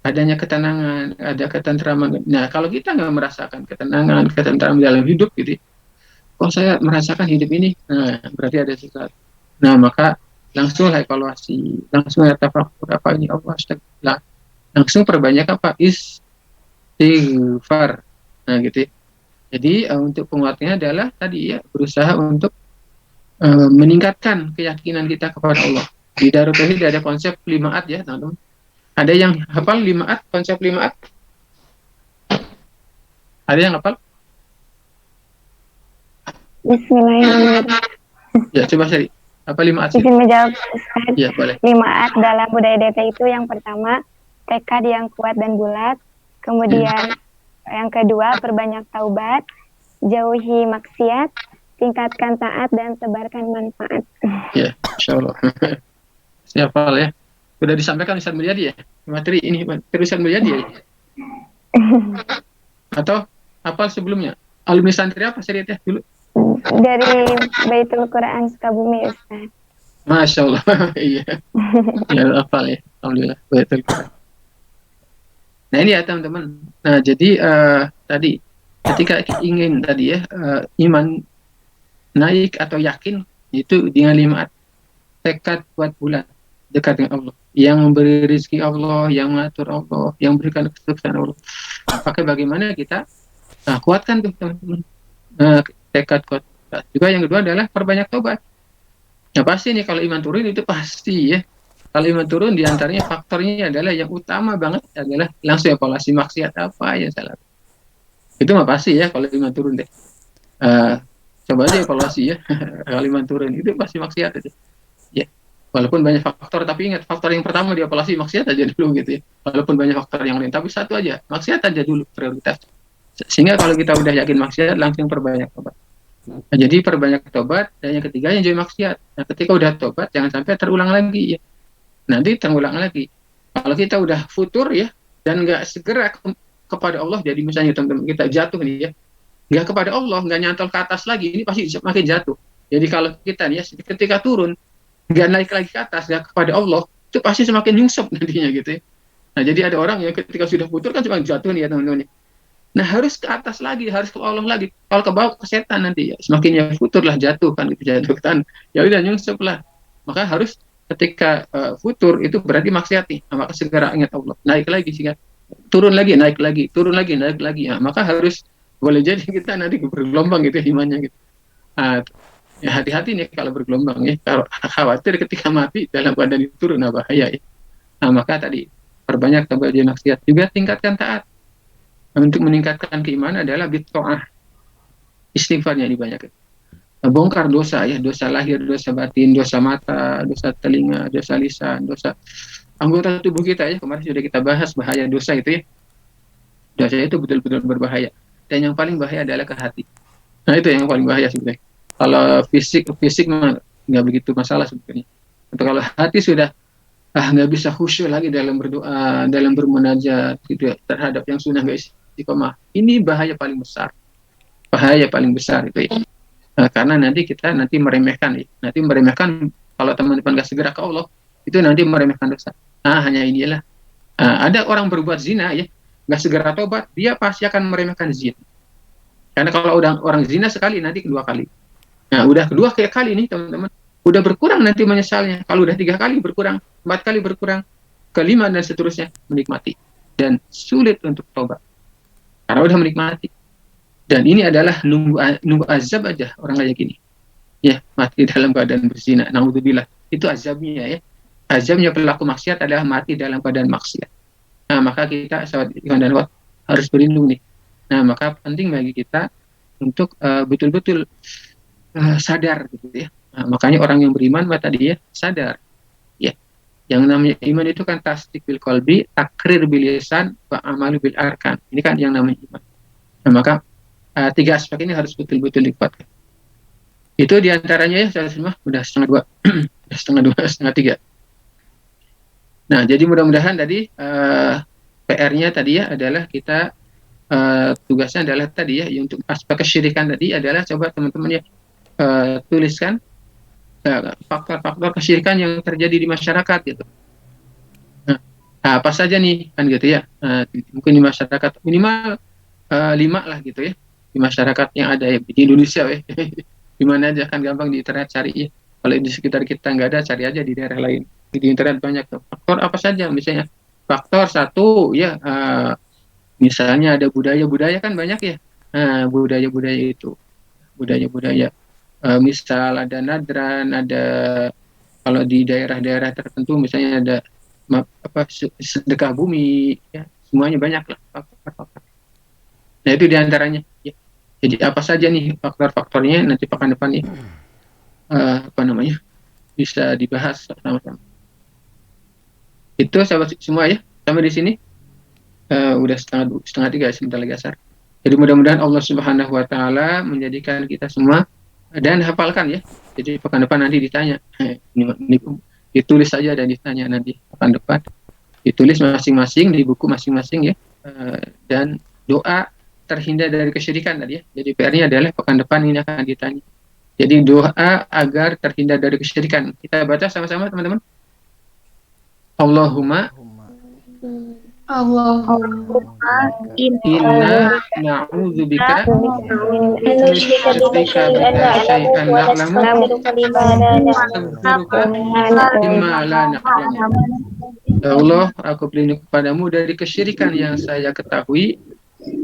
adanya ketenangan, ada ketentraman. Nah, kalau kita nggak merasakan ketenangan, ketentraman dalam hidup gitu, kok saya merasakan hidup ini, nah berarti ada sesuatu. Nah, maka langsung evaluasi, langsung tafakur, apa ini Allah, astagfirullah. Langsung perbanyak apa? Istighfar. Nah, gitu ya. Jadi untuk penguatnya adalah tadi ya, berusaha untuk meningkatkan keyakinan kita kepada Allah. Di Darut Tauhid ada konsep 5 ya, teman-teman. Ada yang hafal 5 konsep 5 Ada yang hafal? Bismillahirrahmanirrahim. Ya, coba cari. Apa 5 Izin menjawab, Ustaz. Ya, boleh. 5 dalam budaya DT itu yang pertama, tekad yang kuat dan bulat. Kemudian yang kedua, perbanyak taubat, jauhi maksiat, tingkatkan taat, dan sebarkan manfaat. Ya, insya Allah. Siapa ya? Sudah disampaikan Ustaz Mulyadi ya? Materi ini, Ustaz Mulyadi ya? Atau apa sebelumnya? Alumni santri apa seriatnya dulu? Dari Baitul Quran Sukabumi, Ustaz. Masya Allah. Iya. Ya, hafal ya. Alhamdulillah. Baitul Quran. Nah, ini ya teman-teman. Nah, jadi tadi ketika ingin tadi ya iman naik atau yakin, itu dengan 5 tekad kuat bulat dekat dengan Allah, yang memberi rezeki Allah, yang mengatur Allah, yang memberikan kesuksesan Allah. Pakai bagaimana kita kuatkan tuh teman-teman tekad kuat. Juga yang kedua adalah perbanyak tobat. Nah, pasti nih kalau iman turun itu pasti ya. Kalau iman turun diantaranya faktornya adalah yang utama banget adalah langsung evaluasi maksiat apa yang salah. Itu mah pasti ya kalau iman turun deh. Coba aja evaluasi ya. Kalau iman turun itu pasti maksiat aja. Ya. Walaupun banyak faktor, tapi ingat faktor yang pertama dievaluasi maksiat aja dulu gitu ya. Walaupun banyak faktor yang lain, tapi satu aja, maksiat aja dulu prioritas. Sehingga kalau kita udah yakin maksiat, langsung perbanyak tobat. Nah, jadi perbanyak tobat, dan yang ketiganya jauhi maksiat. Nah, ketika udah tobat, jangan sampai terulang lagi ya. Nanti terulang lagi. Kalau kita udah futur ya, dan nggak segera kepada Allah, jadi misalnya teman-teman kita jatuh nih ya, nggak kepada Allah, nggak nyantol ke atas lagi, ini pasti makin jatuh. Jadi kalau kita nih ya, ketika turun, nggak naik lagi ke atas, nggak kepada Allah, itu pasti semakin nyungsep nantinya gitu ya. Nah, jadi ada orang yang ketika sudah futur kan cuma jatuh nih ya teman-teman. Nah, harus ke atas lagi, harus ke Allah lagi. Kalau ke bawah ke setan nanti ya. Semakin ya futur lah jatuh kan gitu, jatuh ke tanah. Ya udah nyungsep lah. Maka harus ketika futur itu berarti maksiat nih. Nah, maka segera ingat Allah. Naik lagi sehingga turun lagi, naik lagi, turun lagi, naik lagi. Nah, maka harus boleh jadi kita nanti bergelombang gitu imannya gitu. Nah, ya hati-hati nih kalau bergelombang ya. Kalau khawatir ketika mati dalam keadaan itu turun, nah bahaya ya. Nah, maka tadi perbanyak taubat dari maksiat, juga tingkatkan taat. Untuk meningkatkan keimanan adalah bitto'ah, istighfarnya dibanyakin. Bongkar dosa ya, dosa lahir, dosa batin, dosa mata, dosa telinga, dosa lisan, dosa anggota tubuh kita ya. Kemarin sudah kita bahas bahaya dosa itu ya. Dosa itu betul-betul berbahaya. Dan yang paling bahaya adalah ke hati. Nah, itu yang paling bahaya sebenarnya. Kalau fisik mah nggak begitu masalah sebenarnya. Untuk kalau hati sudah nggak bisa khusyuk lagi dalam berdoa, dalam bermunajat gitu ya, terhadap yang sunnah nggak istiqomah. Ini bahaya paling besar. Bahaya paling besar itu ya. Karena nanti kita meremehkan ya. Nanti meremehkan kalau teman-teman nggak segera ke Allah, itu nanti meremehkan dosa. Hanya inilah. Ada orang berbuat zina ya, nggak segera tobat, dia pasti akan meremehkan zina. Karena kalau orang zina sekali, nanti kedua kali. Nah, udah kedua kali nih teman-teman, udah berkurang nanti menyesalnya. Kalau udah 3 kali berkurang, 4 kali berkurang, kelima dan seterusnya menikmati. Dan sulit untuk tobat. Karena udah menikmati. Dan ini adalah nunggu azab aja orang kayak gini. Ya, mati dalam keadaan berzina. Naudzubillah. Itu azabnya ya. Azabnya pelaku maksiat adalah mati dalam keadaan maksiat. Nah, maka kita sahabat iman dan kuat harus berlindung nih. Nah, maka penting bagi kita untuk betul-betul sadar gitu ya. Nah, makanya orang yang beriman tadi ya sadar. Ya. Yang namanya iman itu kan tasdik bil qalbi, takrir bil lisan, wa amalu bil arkan. Ini kan yang namanya iman. Nah, maka 3 aspek ini harus betul-betul dikuatkan. Itu diantaranya ya, saya semua udah 1:30, udah 1:30, 1:30. Nah, jadi mudah-mudahan tadi PR-nya tadi ya adalah kita tugasnya adalah tadi ya untuk aspek kesyirikan tadi adalah coba teman-teman ya tuliskan faktor-faktor kesyirikan yang terjadi di masyarakat gitu. Nah, apa saja nih kan gitu ya. Mungkin di masyarakat minimal 5 lah gitu ya. Di masyarakat yang ada ya, di Indonesia ya. Di mana aja kan gampang di internet cari ya. Kalau di sekitar kita nggak ada, cari aja di daerah lain. Di internet banyak tuh. Faktor apa saja misalnya. Faktor 1 ya misalnya ada budaya-budaya kan banyak ya. Budaya-budaya itu. Budaya-budaya misal ada nadran, ada kalau di daerah-daerah tertentu misalnya ada sedekah bumi ya. Semuanya banyak lah faktor-faktor. Nah, itu diantaranya ya. Jadi apa saja nih faktor-faktornya nanti pekan depan ya bisa dibahas sama-sama. Itu sahabat semua ya, sampai di sini udah 2:30 sebentar lagi asar. Jadi mudah-mudahan Allah Subhanahu Wa Taala menjadikan kita semua dan hafalkan ya. Jadi pekan depan nanti ditanya, ini ditulis saja dan ditanya nanti pekan depan. Ditulis masing-masing di buku masing-masing ya, dan doa terhindar dari kesyirikan tadi ya. Jadi PR-nya adalah pekan depan ini akan ditanya. Jadi doa agar terhindar dari kesyirikan. Kita baca sama-sama teman-teman. Allahumma inna na'udzubika min syarri syai'an na'lamu mimma la na'lamu. Ya Allah, aku berlindung kepadamu dari kesyirikan yang saya ketahui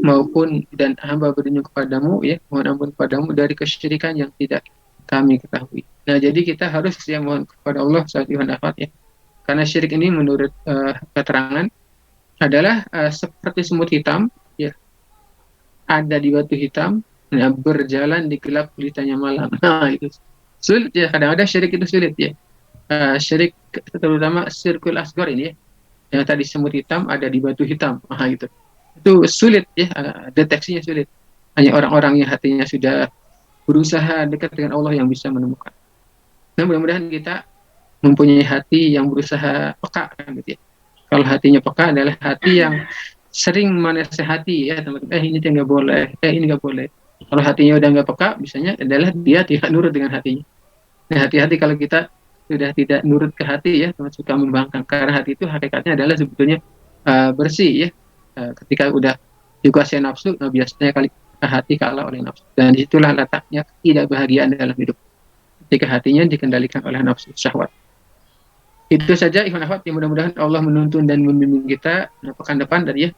maupun dan hamba berlindung kepadamu ya, mohon ampun kepadamu dari kesyirikan yang tidak kami ketahui. Nah, jadi kita harus ya mohon kepada Allah saat Tuhan dapat ya. Karena syirik ini menurut keterangan adalah seperti semut hitam ya. Ada di batu hitam, nah, berjalan di gelap gulitanya malam. Nah, itu sulit ya, kadang-kadang syirik itu sulit ya. Syirik terutama syirkul asghar ini ya. Yang tadi semut hitam ada di batu hitam. Nah, gitu. Itu sulit ya, deteksinya sulit. Hanya orang-orang yang hatinya sudah berusaha dekat dengan Allah yang bisa menemukan. Nah, mudah-mudahan kita mempunyai hati yang berusaha peka kan gitu ya. Kalau hatinya peka adalah hati yang sering menasehati ya teman-teman, ini nggak boleh, ini nggak boleh. Kalau hatinya udah nggak peka, misalnya adalah dia tidak nurut dengan hatinya. Nah, hati-hati kalau kita sudah tidak nurut ke hati ya, teman, suka membangkang. Karena hati itu hakikatnya adalah sebetulnya bersih ya. Ketika udah dikuasai nafsu, biasanya hati kalah oleh nafsu. Dan disitulah letaknya ketidakbahagiaan dalam hidup. Ketika hatinya dikendalikan oleh nafsu syahwat. Itu saja ikhwan akhwat, yang mudah-mudahan Allah menuntun dan membimbing kita. Pekan depan tadi ya,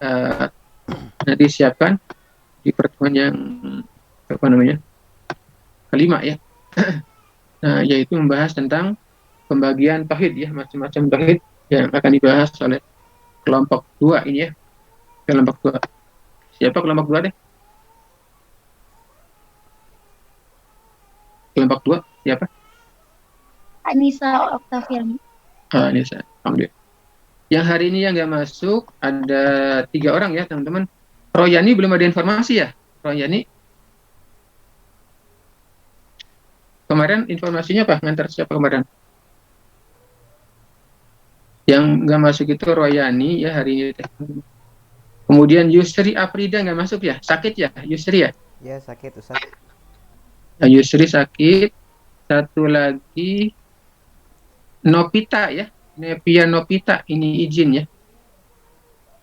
nanti siapkan di pertemuan yang kelima ya. Nah, yaitu membahas tentang pembagian tauhid ya, macam-macam tauhid yang akan dibahas oleh kelompok 2 ini ya. Kelompok 2. Siapa kelompok 2 deh? Kelompok 2 siapa? Anissa Oktaviani. Anissa, alhamdulillah. Yang hari ini yang nggak masuk ada 3 orang ya teman-teman. Royani belum ada informasi ya? Royani kemarin informasinya apa? Ngantar siapa kemarin? Yang nggak masuk itu Royani ya hari ini. Kemudian Yusri Afrida nggak masuk ya? Sakit ya Yusri ya? Ya sakit Ustaz. Nah, Yusri sakit. Satu lagi Nopita ya. Nepia Nopita ini izin ya.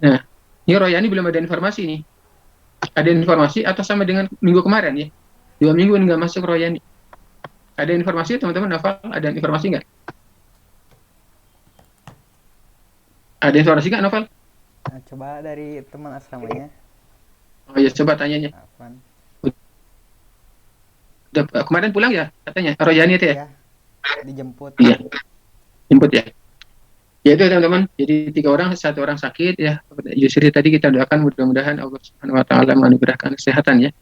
Nah, ini Royani belum ada informasi nih. Ada informasi atau sama dengan minggu kemarin ya? 2 minggu nggak masuk Royani. Ada informasi teman-teman Nafal? Ada informasi nggak? Ada informasi nggak Nafal? Nah, coba dari teman asramanya. Oh ya, coba tanyanya. Afwan. Udah, kemarin pulang ya katanya Royani itu ya? Ya, dijemput. Iya, jemput ya. Ya itu teman-teman. Jadi 3 orang, 1 orang sakit ya. Yusri tadi kita doakan mudah-mudahan Allah Subhanahu Wa Taala menganugerahkan kesehatan ya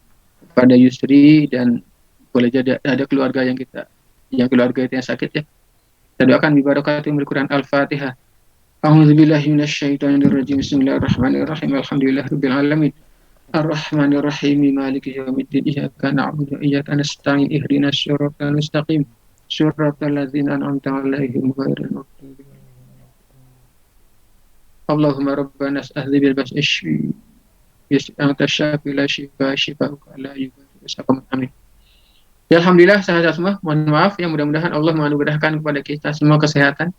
kepada Yusri, dan boleh jadi ada keluarga yang keluarga itu yang sakit ya. Kita doakan bi barakatul Quran Al-Fatihah. A'udzubillahi minasyaitonirrajim. Bismillahirrahmanirrahim. Alhamdulillahirabbil alamin. Ar-Rahmanir-Rahim. Maliki yaumiddin. Iyyaka na'budu wa iyyaka nasta'in. Ihdinas siratal mustaqim. Siratal ladzina an'amta 'alaihim ghairil maghdubi 'alaihim. Allahumma rabbana as'adhi bil bas'ish. Anta syafi la shifa shifa'uka la yughadiru saqaman. Amin. Ya, alhamdulillah sehat semua. Mohon maaf ya, mudah-mudahan Allah menganugerahkan kepada kita semua kesehatan.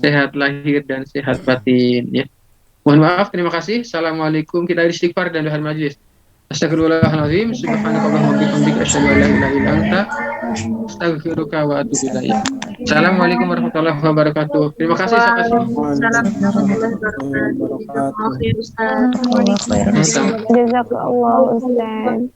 Sehat lahir dan sehat batin ya. Mohon maaf, terima kasih. Assalamualaikum. Kita istighfar dan doa majelis. Astagfirullahaladzim. Subhanakallahumma wa bihamdika asyhadu an la ilaha illa anta astaghfiruka wa atubu ilaik. Assalamualaikum warahmatullahi wabarakatuh. Terima kasih sampai sini. Jazakallah Ustaz.